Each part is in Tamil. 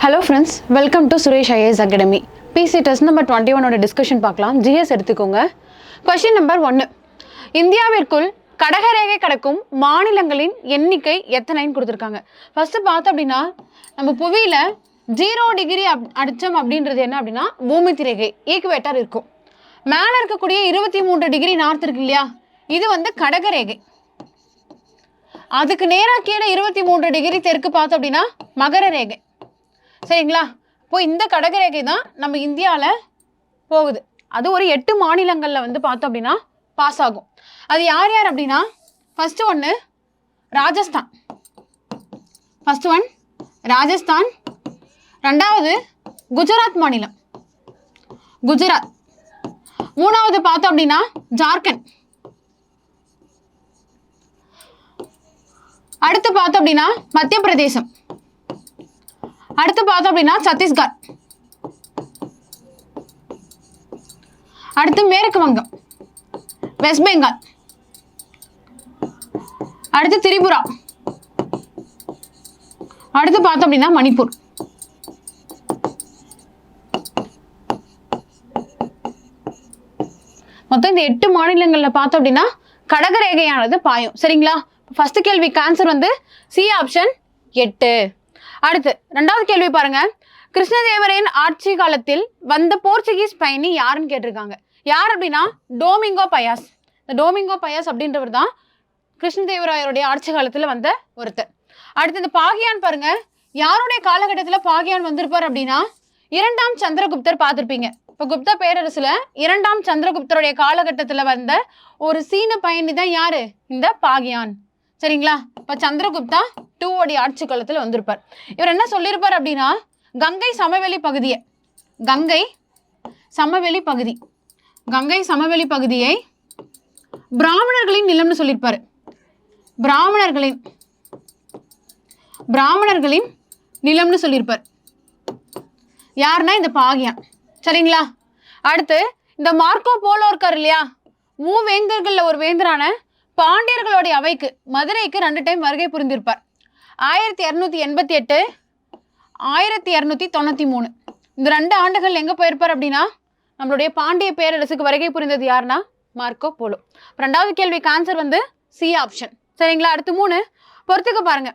Hello friends, welcome to Suresh IAS Academy. PC test number 21 ஓட டிஸ்கஷன் பார்க்கலாம். GS எடுத்துக்கோங்க. Question number 1. இந்தியாவிற்குள் கடகரேகை கடக்கும் மாநிலங்களின் எண்ணிக்கை எத்தனைன்னு கொடுத்துருக்காங்க. ஃபர்ஸ்ட் பார்த்தோம் அப்படின்னா நம்ம புவியில 0 டிகிரி அடிச்சம் அப்படின்றது என்ன அப்படின்னா பூமத்திய ரேகை ஈக்குவேட்டர் இருக்கும். மேலே இருக்கக்கூடிய 23 டிகிரி நார்த் இருக்கு இல்லையா, இது வந்து கடகரேகை. அதுக்கு நேராக கீழே 23 டிகிரி தெற்கு பார்த்தோம் அப்படின்னா மகர ரேகை. சரிங்களா? இப்போ இந்த கடகரேகை தான் நம்ம இந்தியாவில் போகுது. அது ஒரு 8 மாநிலங்களில் வந்து பார்த்தோம் அப்படின்னா பாஸ் ஆகும். அது யார் யார் அப்படின்னா ஃபர்ஸ்ட் ஒன்று ராஜஸ்தான். First one Rajasthan. ரெண்டாவது குஜராத் மாநிலம், குஜராத். மூணாவது பார்த்தோம் அப்படின்னா ஜார்க்கண்ட். அடுத்து பார்த்தோம் அப்படின்னா மத்திய பிரதேசம். அடுத்து பார்த்தோம் அப்படின்னா சத்தீஸ்கர். அடுத்து மேற்கு வங்கம், வெஸ்ட் பெங்கால். அடுத்து திரிபுரா. அடுத்து பார்த்தோம் அப்படின்னா மணிப்பூர். மொத்தம் இந்த 8 மாநிலங்களில் பார்த்தோம் அப்படின்னா கடகரேகையானது பாயும். சரிங்களா? ஃபர்ஸ்ட் கேள்விக்கு ஆன்சர் வந்து சி ஆப்ஷன் 8. அடுத்து ரெண்டாவது கேள்வி பாருங்க. கிருஷ்ணதேவரின் ஆட்சி காலத்தில் வந்த போர்ச்சுகீஸ் பயணி யாருன்னு கேட்டிருக்காங்க. யார் அப்படின்னா டோமிங்கோ பயாஸ். இந்த டோமிங்கோ பயாஸ் அப்படின்றவர் தான் கிருஷ்ணதேவராயருடைய ஆட்சி காலத்தில் வந்த ஒருத்தர். அடுத்து இந்த பாகியான் பாருங்க. யாருடைய காலகட்டத்தில் பாகியான் வந்திருப்பார் அப்படின்னா 2ஆம் சந்திரகுப்தர் பார்த்துருப்பீங்க. இப்போ குப்த பேரரசுல 2ஆம் சந்திரகுப்தருடைய காலகட்டத்தில் வந்த ஒரு சீன பயணி தான் யாரு? இந்த பாகியான். சரிங்களா? இப்போ சந்திரகுப்தா 2 உடைய ஆட்சி காலத்தில் வந்திருப்பார். இவர் என்ன சொல்லியிருப்பார் அப்படின்னா கங்கை சமவெளி பகுதியை, கங்கை சமவெளி பகுதியை பிராமணர்களின் நிலம்னு சொல்லியிருப்பாரு. பிராமணர்களின் நிலம்னு சொல்லியிருப்பார். யாருன்னா இந்த பாகியான். சரிங்களா? அடுத்து இந்த மார்க்கோ போலோ இருக்கார் இல்லையா, மூவேந்தர்கள்ல ஒரு வேந்தரான பாண்டியர்களுடைய அவைக்கு மதுரைக்கு 2 டைம் வருகை புரிந்திருப்பார். 1288, 1293. இந்த 2 ஆண்டுகள் எங்கே போயிருப்பார் அப்படின்னா நம்மளுடைய பாண்டிய பேரரசுக்கு வருகை புரிந்தது யாருன்னா மார்க்கோ போலோ. 2வது கேள்விக்கு ஆன்சர் வந்து சி ஆப்ஷன். சரிங்களா? அடுத்து 3 பொறுத்துக்க பாருங்க.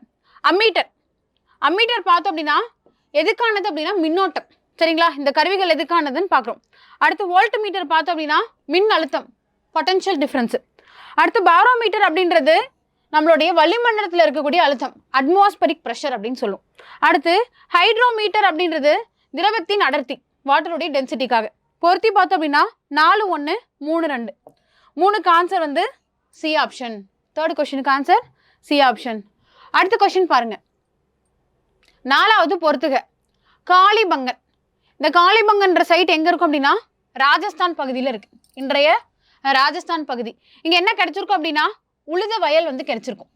அம்மீட்டர் பார்த்தோம் அப்படின்னா எதுக்கானது அப்படின்னா மின்னோட்டம். சரிங்களா? இந்த கருவிகள் எதுக்கானதுன்னு பார்க்குறோம். அடுத்து வோல்ட் மீட்டர் பார்த்தோம் அப்படின்னா மின் அழுத்தம், பொட்டன்ஷியல் டிஃப்ரென்ஸு. அடுத்து பாரோமீட்டர் அப்படின்றது நம்மளுடைய வளிமண்டலத்தில் இருக்கக்கூடிய அழுத்தம், அட்மாஸ்பரிக் ப்ரெஷர் அப்படின்னு சொல்லும். அடுத்து ஹைட்ரோமீட்டர் அப்படின்றது திரவத்தின் அடர்த்தி, வாட்டருடைய டென்சிட்டிக்காக. பொருத்தி பார்த்தோம் அப்படின்னா 4, 1, 3, 2. 3க்கு ஆன்சர் வந்து சி ஆப்ஷன். 3rd கொஸ்டினுக்கு ஆன்சர் சி ஆப்ஷன். அடுத்த கொஸ்டின் பாருங்க. 4வது பொறுத்துக. காளிபங்கன். இந்த காளிபங்கன்ற சைட் எங்க இருக்கும் அப்படின்னா ராஜஸ்தான் பகுதியில் இருக்கு. இன்றைய ராஜஸ்தான் பகுதி. இங்க என்ன கிடைச்சிருக்கும் அப்படின்னா உழுத வயல் வந்து கிடைச்சிருக்கும்.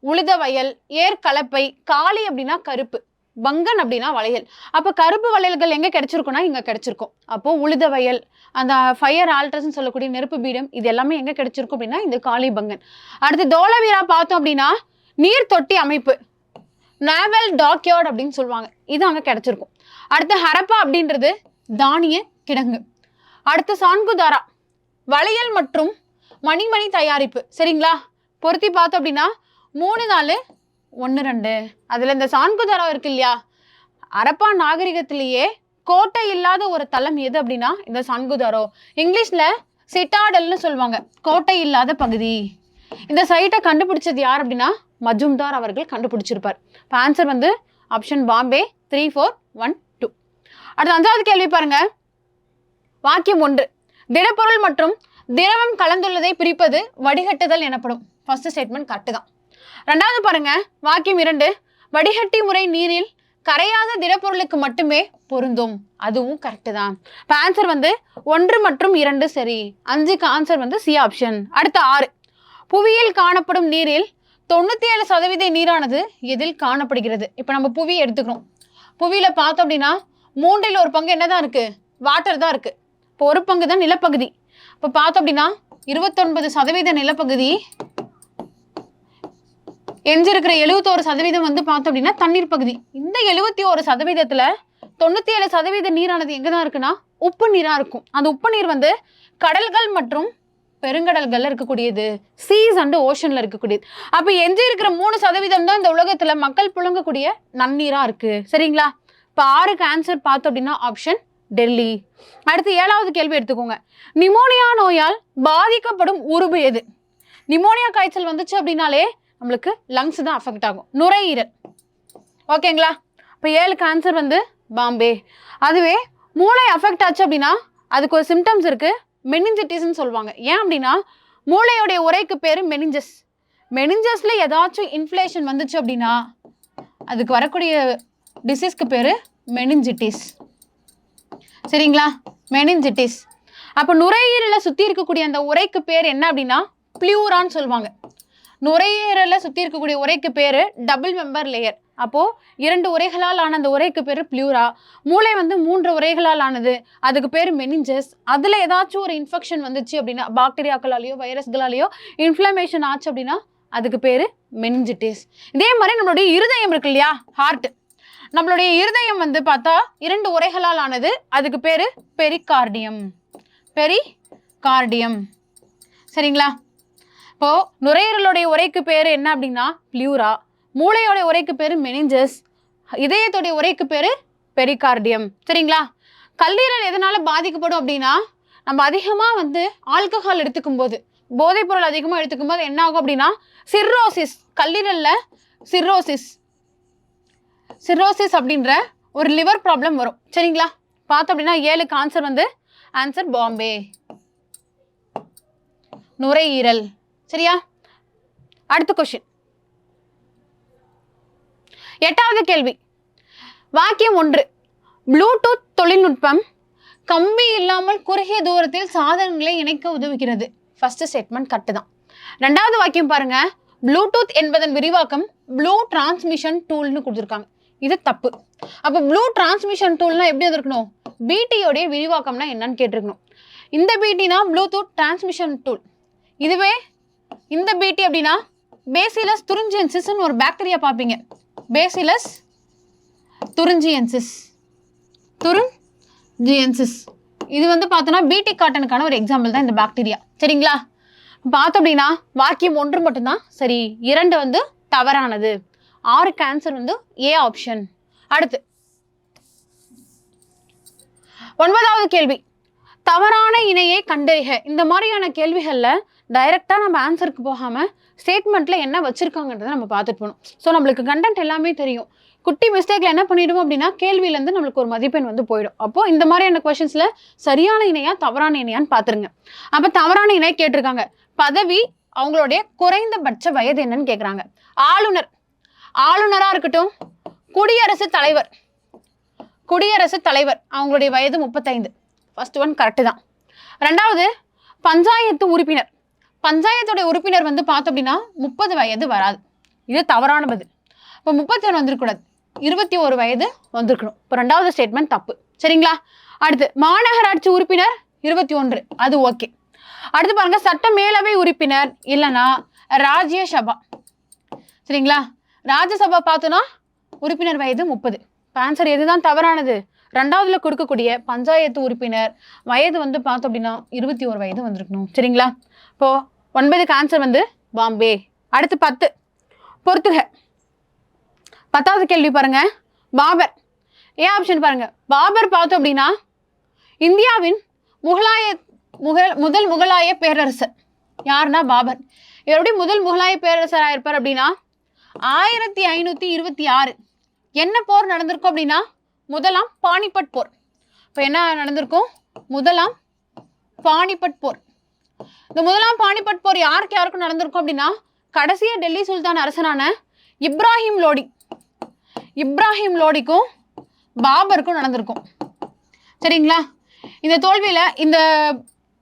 உழுத வயல், ஏற்கலப்பை. காளி அப்படின்னா கருப்பு, பங்கன் அப்படின்னா வளையல். அப்போ கருப்பு வளையல்கள் எங்கே கிடைச்சிருக்கும்னா இங்கே கிடைச்சிருக்கும். அப்போ உழுத வயல், அந்த ஃபயர் ஆல்டர்ஸ்ன்னு சொல்லக்கூடிய நெருப்பு பீடம், இது எல்லாமே எங்கே கிடைச்சிருக்கும் அப்படின்னா இந்த காளி பங்கன். அடுத்து தோலவீரா பார்த்தோம் அப்படின்னா நீர் தொட்டி அமைப்பு, நேவல் டாக்யார்ட் அப்படின்னு சொல்லுவாங்க, இது அங்கே கிடைச்சிருக்கும். அடுத்து ஹரப்பா அப்படின்றது தானிய கிடங்கு. அடுத்து சான்குதாரா வளையல் மற்றும் மணி தயாரிப்பு. சரிங்களா? பொருத்தி பார்த்தோம் அப்படின்னா 3, 4, 1, 2. அதில் இந்த சான்குதாரா இருக்கு இல்லையா, ஹரப்பா நாகரிகத்திலேயே கோட்டை இல்லாத ஒரு தளம் எது அப்படின்னா இந்த சான்குதாரோ. இங்கிலீஷில் சிட்டாடல்னு சொல்லுவாங்க, கோட்டை இல்லாத பகுதி. இந்த சைட்டை கண்டுபிடிச்சது யார் அப்படின்னா மஜும்தார் அவர்கள் கண்டுபிடிச்சிருப்பார். இப்போ ஆன்சர் வந்து ஆப்ஷன் பாம்பே. 3, 4, 1, 2. அடுத்து 5வது கேள்வி பாருங்க. வாக்கியம் 1. திடப்பொருள் மற்றும் திரவம் கலந்துள்ளதை பிரிப்பது வடிகட்டுதல் எனப்படும். ஃபர்ஸ்ட் ஸ்டேட்மெண்ட் கரெக்ட் தான். 2வது பாருங்க. வாக்கியம் 2. வடிகட்டி முறை நீரில் கரையாத திடப்பொருளுக்கு மட்டுமே பொருந்தும். அதுவும் கரெக்ட் தான். இப்போ ஆன்சர் வந்து 1 மற்றும் 2 சரி. 5க்கு ஆன்சர் வந்து சி ஆப்ஷன். அடுத்து 6. புவியில் காணப்படும் நீரில் 97% நீரானது எதில் காணப்படுகிறது. இப்போ நம்ம புவியை எடுத்துக்கிறோம். புவியில பார்த்தோம் அப்படின்னா 3ல் 1 பங்கு என்னதான் இருக்கு? வாட்டர் தான் இருக்கு. இப்போ 1 பங்கு தான் நிலப்பகுதி. இப்போ பார்த்தோம் அப்படின்னா 29% நிலப்பகுதி, எஞ்சி இருக்கிற 71% வந்து பார்த்தோம் அப்படின்னா தண்ணீர் பகுதி. இந்த 71%த்துல 97% நீரானது எங்கதான் இருக்குன்னா உப்பு நீரா இருக்கும். அந்த உப்பு நீர் வந்து கடல்கள் மற்றும் பெருங்கடல்கள்ல இருக்கக்கூடியது, சீஸ் அண்ட் ஓஷன்ல இருக்கக்கூடியது. அப்ப எஞ்சி இருக்கிற 3% தான் இந்த உலகத்துல மக்கள் புழங்கக்கூடிய நன்னீரா இருக்கு. சரிங்களா? இப்ப 6க்கு ஆன்சர் பார்த்தோம் அப்படின்னா ஆப்ஷன் டெல்லி. அடுத்து 7வது கேள்வி எடுத்துக்கோங்க. நிமோனியா நோயால் பாதிக்கப்படும் உறுப்பு எது? நிமோனியா காய்ச்சல் வந்துச்சு அப்படின்னாலே நம்மளுக்கு லங்ஸ் தான் அஃபெக்ட் ஆகும், நுரையீரல். ஓகேங்களா? இப்போ 7க்கு ஆன்சர் வந்து பாம்பே. அதுவே மூளை அஃபெக்ட் ஆச்சு அப்படின்னா அதுக்கு ஒரு சிம்டம்ஸ் இருக்கு, மெனிஞ்சிட்டிஸ்ன்னு சொல்லுவாங்க. ஏன் அப்படின்னா மூளையோடைய உரைக்கு பேரு மெனிஞ்சஸ். மெனிஞ்சஸ்ல ஏதாச்சும் இன்ஃப்ளேஷன் வந்துச்சு அப்படின்னா அதுக்கு வரக்கூடிய டிசீஸ்க்கு பேரு மெனிஞ்சிட்டிஸ். சரிங்களா? மெனிஞ்சிட்டிஸ். அப்போ நுரையீரலை சுற்றி இருக்கக்கூடிய அந்த உரைக்கு பேர் என்ன அப்படின்னா பிளியூரான்னு சொல்லுவாங்க. நுரையீரலை சுற்றி இருக்கக்கூடிய உரைக்கு பேர் டபுள் மெம்பர் லேயர். அப்போது 2 உரைகளால் ஆன அந்த உரைக்கு பேர் பிளியூரா. மூளை வந்து 3 உரைகளால் ஆனது, அதுக்கு பேர் மெனிஞ்சஸ். அதில் ஏதாச்சும் ஒரு இன்ஃபெக்ஷன் வந்துச்சு அப்படின்னா பாக்டீரியாக்களாலேயோ வைரஸ்களாலேயோ இன்ஃப்ளமேஷன் ஆச்சு அப்படின்னா அதுக்கு பேர் மெனிஞ்சிட்டிஸ். இதே மாதிரி நம்மளுடைய இருதயம் இருக்கு இல்லையா, ஹார்ட். நம்மளுடைய இருதயம் வந்து பார்த்தா 2 உரைகளால் ஆனது, அதுக்கு பேர் பெரிகார்டியம். பெரிகார்டியம். சரிங்களா? இப்போ நுரையீரலுடைய உரைக்கு பேர் என்ன அப்படின்னா பிளியூரா, மூளையோட உரைக்கு பேர் மெனிஞ்சஸ், இதயத்துடைய உரைக்கு பேர் பெரிகார்டியம். சரிங்களா? கல்லீரல் எதனால பாதிக்கப்படும் அப்படின்னா நம்ம அதிகமாக வந்து ஆல்கஹால் எடுத்துக்கும் போது, போதைப் பொருள் அதிகமாக எடுத்துக்கும் போது என்ன ஆகும் அப்படின்னா சிர்ரோசிஸ், கல்லீரல்ல சிர்ரோசிஸ் அப்படின்ற ஒரு லிவர் ப்ராப்ளம் வரும். சரிங்களா? பார்த்தோம் அப்படின்னா 7க்கு ஆன்சர் வந்து ஆன்சர் பாம்பே, நுரையீரல். சரியா? அடுத்த கொஸ்டின் 8வது கேள்வி. வாக்கியம் 1. ப்ளூடூத் தொழில்நுட்பம் கம்பி இல்லாமல் குறுகிய தூரத்தில் சாதனங்களை இணைக்க உதவுகிறது. ஃபர்ஸ்ட் ஸ்டேட்மெண்ட் கரெக்ட் தான். 2வது வாக்கியம் பாருங்க, ப்ளூடூத் என்பதன் விரிவாக்கம் ப்ளூ டிரான்ஸ்மிஷன் டூல்னு கொடுத்துருக்காங்க. இது தப்பு. அப்போ ப்ளூ டிரான்ஸ்மிஷன் டூல்னா எப்படி இருக்கணும், பிடியோடைய விரிவாக்கம்னா என்னன்னு கேட்டிருக்கணும். இந்த பிடினா ப்ளூடூத் டிரான்ஸ்மிஷன் டூல். இதுவே இந்த பிடி அப்படின்னா பேசிலஸ் துரிஞ்சியன்சிஸ்ன்னு ஒரு பாக்டீரியா பார்ப்பீங்க. Bacillus thuringiensis. இது வந்து பார்த்தோன்னா பிடி காட்டனுக்கான ஒரு எக்ஸாம்பிள் தான் இந்த பாக்டீரியா. சரிங்களா? பார்த்தோம் அப்படின்னா வாக்கியம் 1 மட்டும்தான் சரி, 2 வந்து தவறானது. 6க்கு ஆன்சர் வந்து ஏ ஆப்ஷன். அடுத்து 9வது கேள்வி. தவறான இணையை கண்டறிக. இந்த மாதிரியான கேள்விகள்ல டைரக்டா நம்ம ஆன்சருக்கு போகாம ஸ்டேட்மெண்ட்ல என்ன வச்சிருக்காங்கன்றதை நம்ம பார்த்துட்டு போகணும். ஸோ நம்மளுக்கு கண்டென்ட் எல்லாமே தெரியும். குட்டி மிஸ்டேக்ல என்ன பண்ணிடுவோம் அப்படின்னா கேள்வியிலேருந்து நம்மளுக்கு ஒரு மதிப்பெண் வந்து போயிடும். அப்போ இந்த மாதிரியான கொஸ்டின்ஸ்ல சரியான இணையா தவறான இணையான்னு பார்த்துருங்க. அப்போ தவறான இணை கேட்டிருக்காங்க. பதவி, அவங்களுடைய குறைந்தபட்ச வயது என்னன்னு கேட்குறாங்க. ஆளுநரா இருக்கட்டும், குடியரசுத் தலைவர் அவங்களுடைய வயது 35. ஃபர்ஸ்ட் ஒன் கரெக்டு தான். 2வது பஞ்சாயத்து உறுப்பினர். பஞ்சாயத்துடைய உறுப்பினர் வந்து பார்த்தோம் அப்படின்னா 30 வயது வராது. இது தவறான பதில். இப்போ 31 வந்துருக்கூடாது, 21 வயது வந்திருக்கணும். இப்போ 2வது ஸ்டேட்மெண்ட் தப்பு. சரிங்களா? அடுத்து மாநகராட்சி உறுப்பினர் 21, அது ஓகே. அடுத்து பாருங்க, சட்ட மேலவை உறுப்பினர் இல்லைன்னா ராஜ்யசபா. சரிங்களா? ராஜ்யசபா பார்த்தோன்னா உறுப்பினர் வயது 30. இப்போ ஆன்சர் எதுதான் தவறானது? 2வதுல கொடுக்கக்கூடிய பஞ்சாயத்து உறுப்பினர் வயது வந்து பார்த்தோம் அப்படின்னா 21 வயது வந்திருக்கணும். சரிங்களா? இப்போ 9க்கு ஆன்சர் வந்து பாம்பே. அடுத்து 10 பொறுத்துக. 10வது கேள்வி பாருங்க, பாபர். ஏ ஆப்ஷன் பாருங்க. பாபர் பார்த்தோம் அப்படின்னா இந்தியாவின் முதல் முகலாய பேரரசர். யாருன்னா பாபர். இவருடைய முதல் முகலாய பேரரசராக இருப்பார் அப்படின்னா 1526. என்ன போர் நடந்திருக்கும் அப்படின்னா முதலாம் பானிபட் போர். இப்போ என்ன நடந்திருக்கும்? முதலாம் பானிபட் போர். இந்த முதலாம் பானிபட் போர் யாருக்கும் நடந்திருக்கும் அப்படின்னா கடைசியா டெல்லி சுல்தான் அரசனான இப்ராஹிம் லோடிக்கும் பாபருக்கும் நடந்திருக்கும். சரிங்களா? இந்த தோல்வியில, இந்த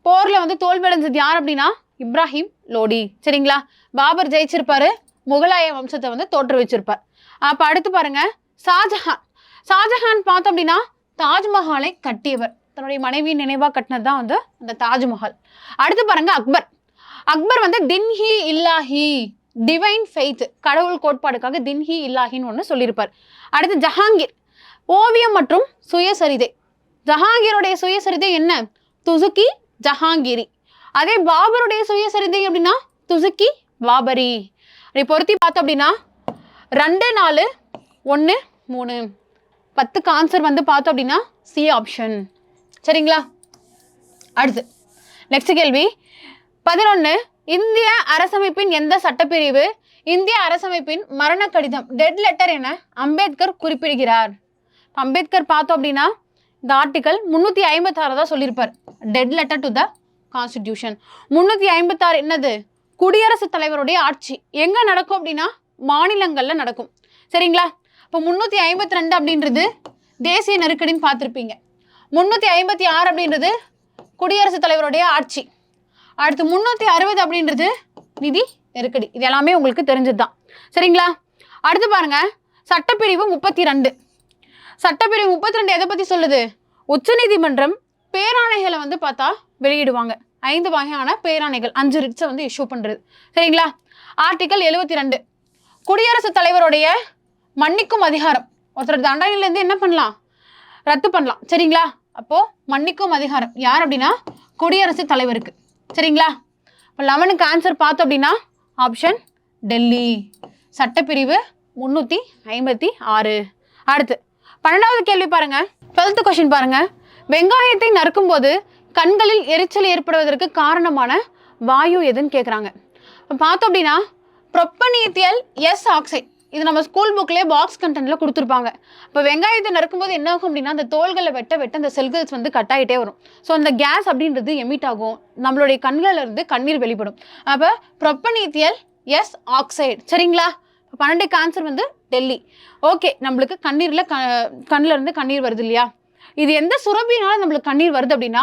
போர்ல வந்து தோல்வி அடைஞ்சது யார் அப்படின்னா இப்ராஹிம் லோடி. சரிங்களா? பாபர் ஜெயிச்சிருப்பாரு, முகலாய வம்சத்தை வந்து தோற்றுவிச்சிருப்பார். அப்ப அடுத்து பாருங்க, ஷாஜஹான் பார்த்தோம் அப்படின்னா தாஜ்மஹாலை கட்டியவர். தன்னுடைய மனைவி நினைவா கட்டினது தான் வந்து அந்த தாஜ்மஹால். அடுத்து பாருங்க, அக்பர் வந்து தின்ஹி இல்லாஹி டிவைன் ஃபெய்த், கடவுள் கோட்பாடுக்காக தின்ஹி இல்லாஹின்னு ஒன்று சொல்லியிருப்பார். அடுத்து ஜஹாங்கீர், ஓவியம் மற்றும் சுயசரிதை. ஜஹாங்கீருடைய சுயசரிதை என்ன? துசுக்கி ஜஹாங்கீரி. அதே பாபருடைய சுயசரிதை அப்படின்னா துசுக்கி பாபரி. அப்படி பொருத்தி பார்த்தோம் அப்படின்னா 2, 4, 1, 3. 10க்கு ஆன்சர் வந்து பார்த்தோம் அப்படின்னா சி ஆப்ஷன். சரிங்களா? அடுத்து நெக்ஸ்ட் கேள்வி 11. இந்திய அரசமைப்பின் எந்த சட்டப்பிரிவு இந்திய அரசமைப்பின் மரண கடிதம் டெட் லெட்டர் என அம்பேத்கர் குறிப்பிடுகிறார்? அம்பேத்கர் பார்த்தோம் அப்படின்னா இந்த ஆர்டிகல் 356 தான் சொல்லியிருப்பார். Dead letter to the constitution. 356 என்னது? குடியரசுத் தலைவருடைய ஆட்சி எங்க நடக்கும் அப்படின்னா மாநிலங்கள்ல நடக்கும். சரிங்களா? இப்போ 352 அப்படின்றது தேசிய நெருக்கடின்னு பார்த்துருப்பீங்க. 356 அப்படின்றது குடியரசுத் தலைவருடைய ஆட்சி. அடுத்து 360 அப்படின்றது நிதி நெருக்கடி. இது எல்லாமே உங்களுக்கு தெரிஞ்சது தான். சரிங்களா? அடுத்து பாருங்க சட்டப்பிரிவு 32. சட்டப்பிரிவு 32 எதை பத்தி சொல்லுது? உச்சநீதிமன்றம் பேராணைகளை வந்து பார்த்தா வெளியிடுவாங்க. 5 வகையான பேராணைகள், 5 ரிட்ஸை வந்து இஷ்யூ பண்றது. சரிங்களா? ஆர்டிகல் 72 குடியரசுத் தலைவருடைய மன்னிக்கும் அதிகாரம். ஒருத்தர் தண்டனையிலேருந்து என்ன பண்ணலாம்? ரத்து பண்ணலாம். சரிங்களா? அப்போ மன்னிக்கும் அதிகாரம் யார் அப்படின்னா குடியரசுத் தலைவருக்கு. சரிங்களா? இப்போ 11க்கு ஆன்சர் பார்த்தோம் அப்படின்னா ஆப்ஷன் டெல்லி. சட்டப்பிரிவு 356. அடுத்து 12வது கேள்வி பாருங்க. 12th கொஸ்டின் பாருங்க. வெங்காயத்தை நறுக்கும் போது கண்களில் எரிச்சல் ஏற்படுவதற்கு காரணமான வாயு எதுன்னு கேட்குறாங்க. இப்போ பார்த்தோம் அப்படின்னா ப்ரொப்பனீத்தியல் எஸ் ஆக்சைடு. இது நம்ம ஸ்கூல் புக்லேயே பாக்ஸ் கண்டென்ட்ல கொடுத்துருப்பாங்க. இப்போ வெங்காயத்தை நறுக்கும்போது என்ன ஆகும் அப்படின்னா அந்த தோள்களை வெட்ட வெட்ட அந்த செல்கள்ஸ் வந்து கட் ஆகிட்டே வரும். ஸோ அந்த கேஸ் அப்படின்றது எமிட் ஆகும். நம்மளுடைய கண்களில் இருந்து கண்ணீர் வெளிப்படும். அப்போ ப்ரொப்பனீத்தியல் எஸ் ஆக்சைடு. சரிங்களா? 12க்கு ஆன்சர் வந்து டெல்லி. ஓகே, நம்மளுக்கு கண்ணில் இருந்து கண்ணீர் வருது இல்லையா? இது எந்த சுரபினால நம்மளுக்கு கண்ணீர் வருது அப்படின்னா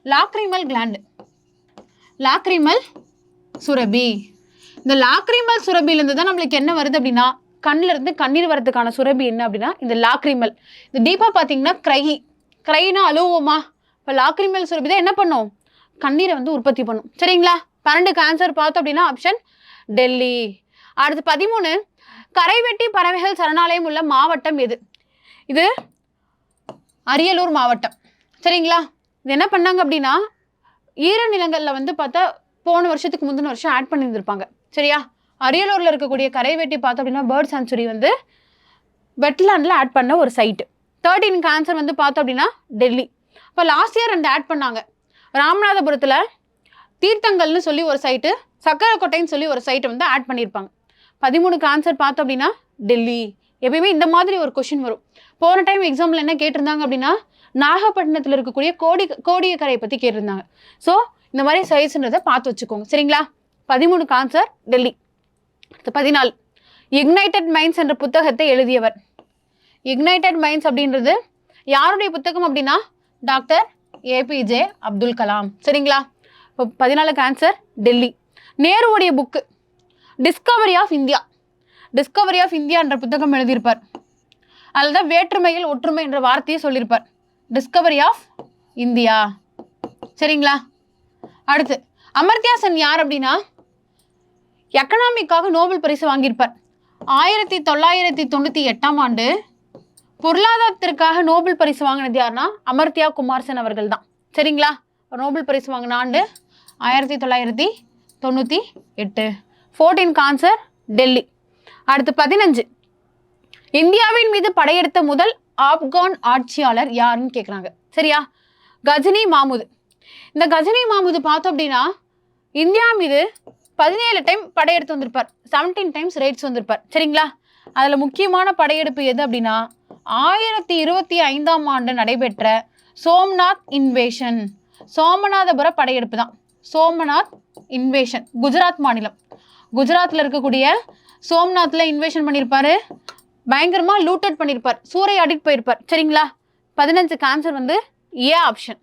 லாக்ரிமல் கிளாண்டு. லாக்ரிமல் சுரபி. இந்த லாக்ரிமல் சுரபியிலேருந்து தான் நம்மளுக்கு என்ன வருது அப்படின்னா கண்ணில் இருந்து கண்ணீர் வரதுக்கான சுரபி என்ன அப்படின்னா இந்த லாக்ரிமல். இது டீப்பாக பார்த்தீங்கன்னா கிரைனா அழுவோமா? இப்போ லாக்ரிமல் சுரபி தான் என்ன பண்ணும்? கண்ணீரை வந்து உற்பத்தி பண்ணும். சரிங்களா? 12க்கு ஆன்சர் பார்த்தோம் அப்படின்னா ஆப்ஷன் டெல்லி. அடுத்து 13. கரைவெட்டி பறவைகள் சரணாலயம் உள்ள மாவட்டம் எது? இது அரியலூர் மாவட்டம். சரிங்களா? இது என்ன பண்ணாங்க அப்படின்னா ஈரநிலங்களில் வந்து பார்த்தா போன வருஷத்துக்கு முந்தின வருஷம் ஆட் பண்ணியிருந்திருப்பாங்க. சரியா? அரியலூரில் இருக்கக்கூடிய கரைவெட்டி பார்த்தோம் அப்படின்னா பேர்ட் சான்ச்சுரி வந்து வெட்லாண்டில் ஆட் பண்ண ஒரு சைட்டு. 13க்கு ஆன்சர் வந்து பார்த்தோம் அப்படின்னா டெல்லி. இப்போ லாஸ்ட் இயர் 2 ஆட் பண்ணாங்க. ராமநாதபுரத்தில் தீர்த்தங்கள்னு சொல்லி ஒரு சைட்டு, சக்கரக்கோட்டைன்னு சொல்லி ஒரு சைட்டை வந்து ஆட் பண்ணியிருப்பாங்க. 13க்கு ஆன்சர் பார்த்தோம் அப்படின்னா டெல்லி. எப்பயுமே இந்த மாதிரி ஒரு கொஷின் வரும். போன டைம் எக்ஸாம்பிள் என்ன கேட்டிருந்தாங்க அப்படின்னா நாகப்பட்டினத்தில் இருக்கக்கூடிய கோடியக்கரையை பற்றி கேட்டிருந்தாங்க. ஸோ இந்த மாதிரி சைஸ்ன்றதை பார்த்து வச்சுக்கோங்க. சரிங்களா? 13க்கு ஆன்சர் டெல்லி. 14. இக்னைட்டட் மைண்ட்ஸ் என்ற புத்தகத்தை எழுதியவர். இக்னைட்டட் மைண்ட்ஸ் அப்படின்றது யாருடைய புத்தகம் அப்படின்னா டாக்டர் ஏபிஜே அப்துல் கலாம். சரிங்களா? இப்போ 14க்கு ஆன்சர் டெல்லி. நேருவுடைய book discovery of India. Discovery of India என்ற புத்தகம் எழுதியிருப்பார். அதில் தான் வேற்றுமையில் ஒற்றுமை என்ற வார்த்தையை சொல்லியிருப்பார். Discovery of India. சரிங்களா? அடுத்து அமர்த்தியா சென் யார் அப்படின்னா எக்கனாமிக்காக நோபல் பரிசு வாங்கியிருப்பார். 1998ஆம் ஆண்டு பொருளாதாரத்திற்காக நோபல் பரிசு வாங்கினது யாருன்னா அமர்த்தியா குமார் சென் அவர்கள் தான். சரிங்களா? நோபல் பரிசு வாங்கின ஆண்டு 1998. 14க்கு ஆன்சர் டெல்லி. அடுத்து 15. இந்தியாவின் மீது படையெடுத்த முதல் ஆப்கான் ஆட்சியாளர் யாருன்னு கேட்குறாங்க. சரியா? கஜினி மாமுது. இந்த கஜினி மாமுது பார்த்தோம் அப்படின்னா இந்தியா மீது 17 டைம் படையெடுத்து வந்திருப்பார். 17 டைம்ஸ் ரெய்ட்ஸ் வந்திருப்பார். சரிங்களா? அதில் முக்கியமான படையெடுப்பு எது அப்படின்னா 1025ஆம் ஆண்டு நடைபெற்ற சோம்நாத் இன்வேஷன். சோமநாதபுர படையெடுப்பு தான். சோமநாத் இன்வேஷன் குஜராத் மாநிலம். குஜராத்தில் இருக்கக்கூடிய சோம்நாத்தில் இன்வேஷன் பண்ணியிருப்பாரு. பயங்கரமாக லூட்டட் பண்ணியிருப்பார். சூறையாடிட்டு போயிருப்பார். சரிங்களா? 15க்கு ஆன்சர் வந்து ஏ ஆப்ஷன்.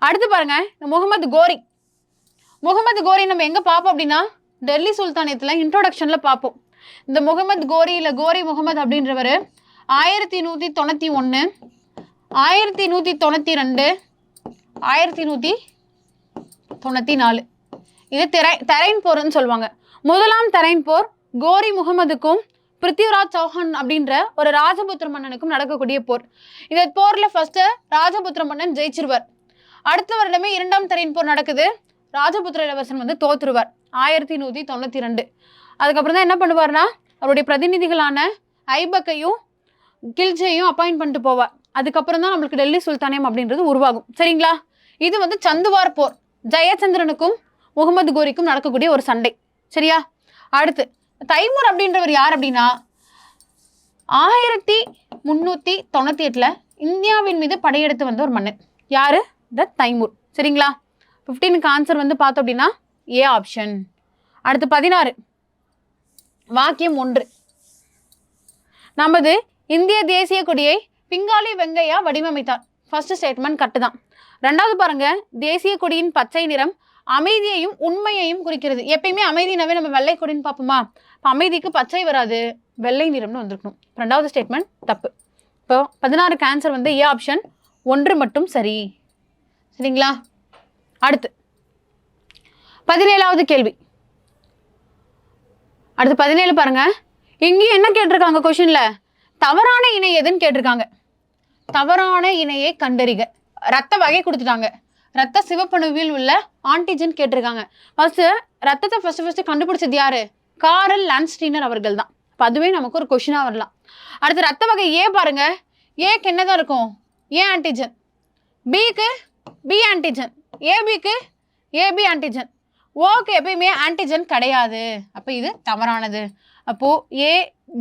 அடுத்து பாருங்க முகமது கோரி. முகமது கோரி நம்ம எங்கே பார்ப்போம் அப்படின்னா டெல்லி சுல்தானியத்தில் இன்ட்ரோடக்ஷனில் பார்ப்போம். இந்த முகமது கோரி இல்லை கோரி முகமது அப்படின்றவர் 1191, 1192, 1194 இது தெரைன் போர்னு சொல்லுவாங்க. முதலாம் தெரைன் போர், கோரி முகமதுக்கும் பிருத்திவிராஜ் சௌஹான் அப்படின்ற ஒரு ராஜபுத்திர மன்னனுக்கும் நடக்கக்கூடிய போர். இந்த போர்ல ஃபர்ஸ்ட் ராஜபுத்திர மன்னன் ஜெயிச்சிருவார். அடுத்த வருடமே 2ஆம் தரையின் போர் நடக்குது. ராஜபுத்திர இளவரசன் வந்து தோத்துருவார் 1192. அதுக்கப்புறம் தான் என்ன பண்ணுவார்னா அவருடைய பிரதிநிதிகளான ஐபக்கையும் கில்ஜையும் அப்பாயிண்ட் பண்ணிட்டு போவார். அதுக்கப்புறம் தான் நம்மளுக்கு டெல்லி சுல்தானியம் அப்படின்றது உருவாகும். சரிங்களா? இது வந்து சந்துவார் போர், ஜெயச்சந்திரனுக்கும் முகமது கோரிக்கும் நடக்கக்கூடிய ஒரு சண்டை. சரியா? அடுத்து தைமூர் அப்படின்றவர் யார் அப்படின்னா 1398 இந்தியாவின் மீது படையெடுத்து வந்த ஒரு மன்னன். யாரு? த தைமூர். சரிங்களா? 15க்கு ஆன்சர் வந்து பார்த்தோம் அப்படின்னா ஏ ஆப்ஷன். அடுத்து 16 வாக்கியம் 1. நமது இந்திய தேசிய கொடியை பிங்காலி வெங்கையா வடிவமைத்தார். ஃபர்ஸ்ட் ஸ்டேட்மெண்ட் கரெக்ட் தான். ரெண்டாவது பாருங்க, தேசிய கொடியின் பச்சை நிறம் அமைதியையும் உண்மையையும் குறிக்கிறது. எப்பயுமே அமைதினாவே நம்ம வெள்ளை கொடின்னு பார்ப்போமா? இப்போ அமைதிக்கு பச்சை வராது, வெள்ளை நிறம்னு வந்திருக்கணும். ரெண்டாவது ஸ்டேட்மெண்ட் தப்பு. இப்போ 16க்கு ஆன்சர் வந்து ஏ ஆப்ஷன் 1 மட்டும் சரி. சரிங்களா? அடுத்து 17வது கேள்வி. அடுத்து 17 பாருங்க. இங்கேயும் என்ன கேட்டிருக்காங்க கொஸ்டின்ல? தவறான இணை எதுன்னு கேட்டிருக்காங்க. தவறான இணையை கண்டறிக. ரத்த வகை கொடுத்துட்டாங்க. ரத்த சிவப்பணுவில் உள்ள ஆன்டிஜன் கேட்டிருக்காங்க. ஃபர்ஸ்ட் ரத்தத்தை ஃபர்ஸ்ட் கண்டுபிடிச்சது யாரு? காரல் லான்ஸ்டீனர் அவர்கள் தான். அப்போ அதுவே நமக்கு ஒரு கொஸ்டினா வரலாம். அடுத்து ரத்த வகை ஏ பாருங்க. ஏக்கு என்னதான் இருக்கும்? A antigen. பிக்கு பி ஆன்டிஜன். ஏபிக்கு ஏபி ஆன்டிஜன். ஓக்கு எப்பயுமே ஆன்டிஜன் கிடையாது. அப்போ இது தவறானது. அப்போ A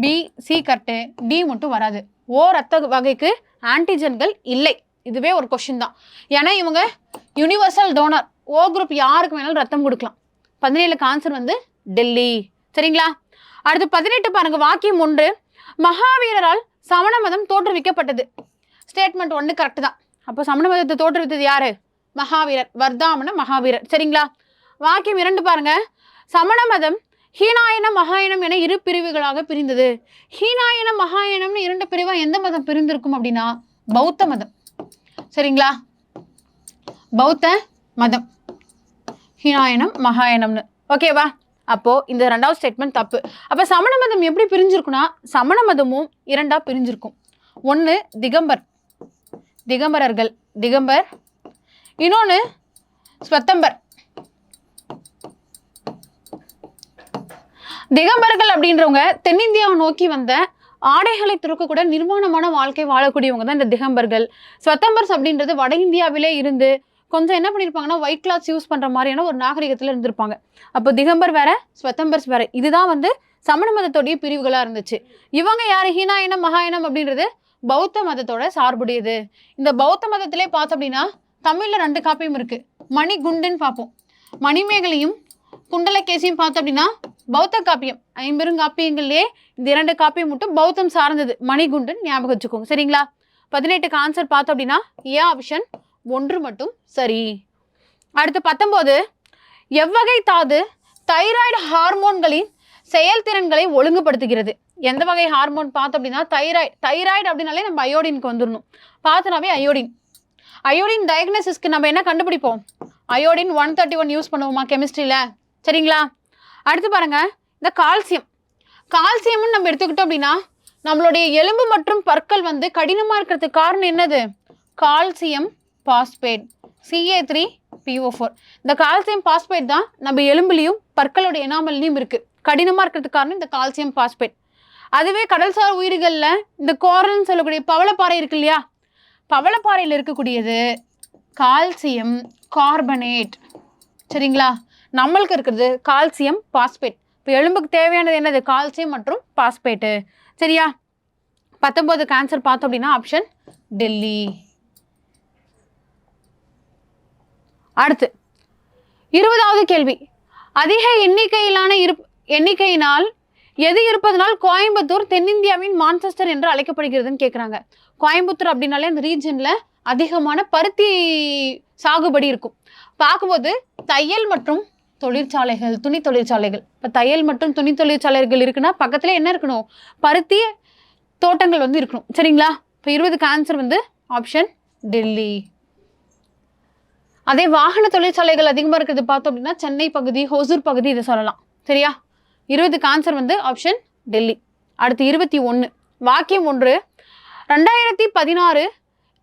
B C correct, D மட்டும் வராது. ஓ ரத்த வகைக்கு ஆன்டிஜன்கள் இல்லை. இதுவே ஒரு கொஸ்டின் தான். ஏன்னா இவங்க யூனிவர்சல் டோனர். ஓ குரூப் யாருக்கு வேணாலும் ரத்தம் கொடுக்கலாம். 17க்கு ஆன்சர் வந்து டெல்லி. சரிங்களா? அடுத்து 18 பாருங்க. வாக்கியம் 1. மகாவீரரால் சமண மதம் தோற்றுவிக்கப்பட்டது. ஸ்டேட்மெண்ட் 1 கரெக்ட் தான். அப்போ சமண மதத்தை தோற்றுவித்தது யாரு? மகாவீரர், வர்தாமன மகாவீரர். சரிங்களா? வாக்கியம் 2 பாருங்க. சமண மதம் ஹீனாயனம் மகாயனம் என 2 பிரிவுகளாக பிரிந்தது. ஹீனாயனம் மகாயனம்னு 2 பிரிவா எந்த மதம் பிரிந்திருக்கும் அப்படின்னா பௌத்த மதம். சரிங்களா? பௌத்த மதம் ஹீனாயனம் மகாயனம்னு. ஓகேவா? அப்போ இந்த 2வது ஸ்டேட்மெண்ட் தப்பு. அப்போ சமண மதம் எப்படி பிரிஞ்சிருக்குன்னா சமண மதமும் 2ஆ பிரிஞ்சிருக்கும். 1 திகம்பர், திகம்பரர்கள், திகம்பர். இன்னொன்று ஸ்வத்தம்பர். திகம்பர்கள் அப்படின்றவங்க தென்னிந்தியாவை நோக்கி வந்த ஆடைகளை துறக்க நிர்வாணமான வாழ்க்கை வாழக்கூடியவங்க தான் இந்த திகம்பர்கள். ஸ்வத்தம்பர்ஸ் அப்படின்றது வட இந்தியாவிலே இருந்து கொஞ்சம் என்ன பண்ணியிருப்பாங்கன்னா ஒயிட் கிளாத்ஸ் யூஸ் பண்ணுற மாதிரியான ஒரு நாகரிகத்தில் இருந்திருப்பாங்க. அப்போ திகம்பர் வேற, ஸ்வத்தம்பர்ஸ் வேற. இதுதான் வந்து சமண மதத்தோடைய பிரிவுகளாக இருந்துச்சு. இவங்க யார்? ஹீனாயனம் மகாயனம் அப்படின்றது பௌத்த மதத்தோட சார்புடையது. இந்த பௌத்த மதத்திலே பார்த்தோம் அப்படின்னா தமிழில் 2 காப்பியம் இருக்கு. மணிகுண்டுன்னு பார்ப்போம். மணிமேகலையும் குண்டலகேசியும் பார்த்தோம் அப்படின்னா பௌத்த காப்பியம். 50 காப்பியங்கள்லேயே இந்த 2 காப்பியம் மட்டும் பௌத்தம் சார்ந்தது. மணிகுண்டுன்னு ஞாபகம் வச்சுக்கோங்க. சரிங்களா? 18க்கு ஆன்சர் பார்த்தோம் அப்படின்னா ஏ ஆப்ஷன் 1 மட்டும் சரி. அடுத்து 19. எவ்வகை தாது தைராய்டு ஹார்மோன்களின் செயல்திறன்களை ஒழுங்குபடுத்துகிறது? எந்த வகை ஹார்மோன் பார்த்தோம் அப்படின்னா தைராய்டு. தைராய்டு அப்படின்னாலே நம்ம அயோடினுக்கு வந்துடணும். பார்த்தனாவே அயோடின். அயோடின் டயக்னோசிஸ்க்கு நம்ம என்ன கண்டுபிடிப்போம்? அயோடின் 131 யூஸ் பண்ணுவோமா கெமிஸ்ட்ரியில்? சரிங்களா? அடுத்து பாருங்க. இந்த கால்சியம். கால்சியம்னு நம்ம எடுத்துக்கிட்டோம் அப்படின்னா நம்மளுடைய எலும்பு மற்றும் பற்கள் வந்து கடினமாக இருக்கிறதுக்கு காரணம் என்னது? Calcium phosphate, Ca3PO4. இந்த கால்சியம் பாஸ்பேட் தான் நம்ம எலும்புலையும் பற்களுடைய எனாமல்லையும் இருக்கு. கடினமாக இருக்கிறதுக்கு காரணம் இந்த கால்சியம் பாஸ்பேட். அதுவே கடல்சார் உயிர்களில் இந்த கோரல்னு சொல்லக்கூடிய பவளப்பாறை இருக்கு இல்லையா? பவளப்பாறையில் இருக்கக்கூடியது கால்சியம் கார்பனேட். சரிங்களா? நம்மளுக்கு இருக்கிறது கால்சியம் பாஸ்பேட். இப்போ எலும்புக்கு தேவையானது என்னது? கால்சியம் மற்றும் பாஸ்பேட்டு. சரியா? 19க்கு ஆன்சர் பார்த்தோம் அப்படின்னா ஆப்ஷன் டெல்லி. அடுத்து 20வது கேள்வி. அதிக எண்ணிக்கையினால் எது இருப்பதனால் கோயம்புத்தூர் தென்னிந்தியாவின் மான்செஸ்டர் என்று அழைக்கப்படுகிறதுன்னு கேட்குறாங்க. கோயம்புத்தூர் அப்படின்னாலே அந்த ரீஜனில் அதிகமான பருத்தி சாகுபடி இருக்கும். பார்க்கும்போது தையல் மற்றும் தொழிற்சாலைகள், துணி தொழிற்சாலைகள். இப்போ தையல் மற்றும் துணி தொழிற்சாலைகள் இருக்குன்னா பக்கத்தில் என்ன இருக்கணும்? பருத்தி தோட்டங்கள் வந்து இருக்கணும். சரிங்களா? இப்போ 20க்கு ஆன்சர் வந்து ஆப்ஷன் டெல்லி. அதே வாகன தொழிற்சாலைகள் அதிகமாக இருக்கிறது பார்த்தோம் அப்படின்னா சென்னை பகுதி, ஹொசூர் பகுதி இதை சொல்லலாம். சரியா? 20க்கு ஆன்சர் வந்து ஆப்ஷன் டெல்லி. அடுத்து 21 வாக்கியம் 1. 2016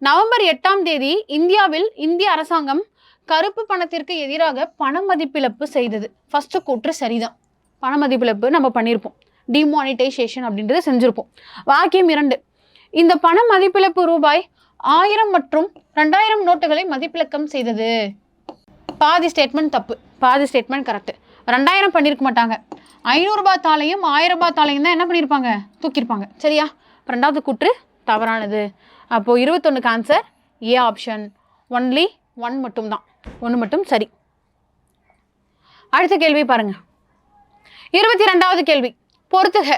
நவம்பர் 8ஆம் தேதி இந்தியாவில் இந்திய அரசாங்கம் கருப்பு பணத்திற்கு எதிராக பண மதிப்பிழப்பு செய்தது. ஃபர்ஸ்ட் கூற்று சரிதான். பண மதிப்பிழப்பு நம்ம பண்ணியிருப்போம். டிமானிட்டைசேஷன் அப்படின்றது செஞ்சிருப்போம். வாக்கியம் 2. இந்த பண மதிப்பிழப்பு ரூபாய் 1000 மற்றும் 2000 நோட்டுகளை மதிப்பிழக்கம் செய்தது. பாதி ஸ்டேட்மெண்ட் தப்பு, பாதி ஸ்டேட்மெண்ட் கரெக்ட். 2000 பண்ணியிருக்க மாட்டாங்க. 500 ரூபாய் தாளையும் 1000 ரூபாய் தாளையும் தான் என்ன பண்ணியிருப்பாங்க, தூக்கியிருப்பாங்க. சரியா? ரெண்டாவது கூற்று தவறானது. அப்போது 21க்கு ஆன்சர் ஏ ஆப்ஷன். ஒன்லி 1 மட்டும்தான், 1 மட்டும் சரி. அடுத்த கேள்வி பாருங்க. 22வது கேள்வி பொறுத்துக.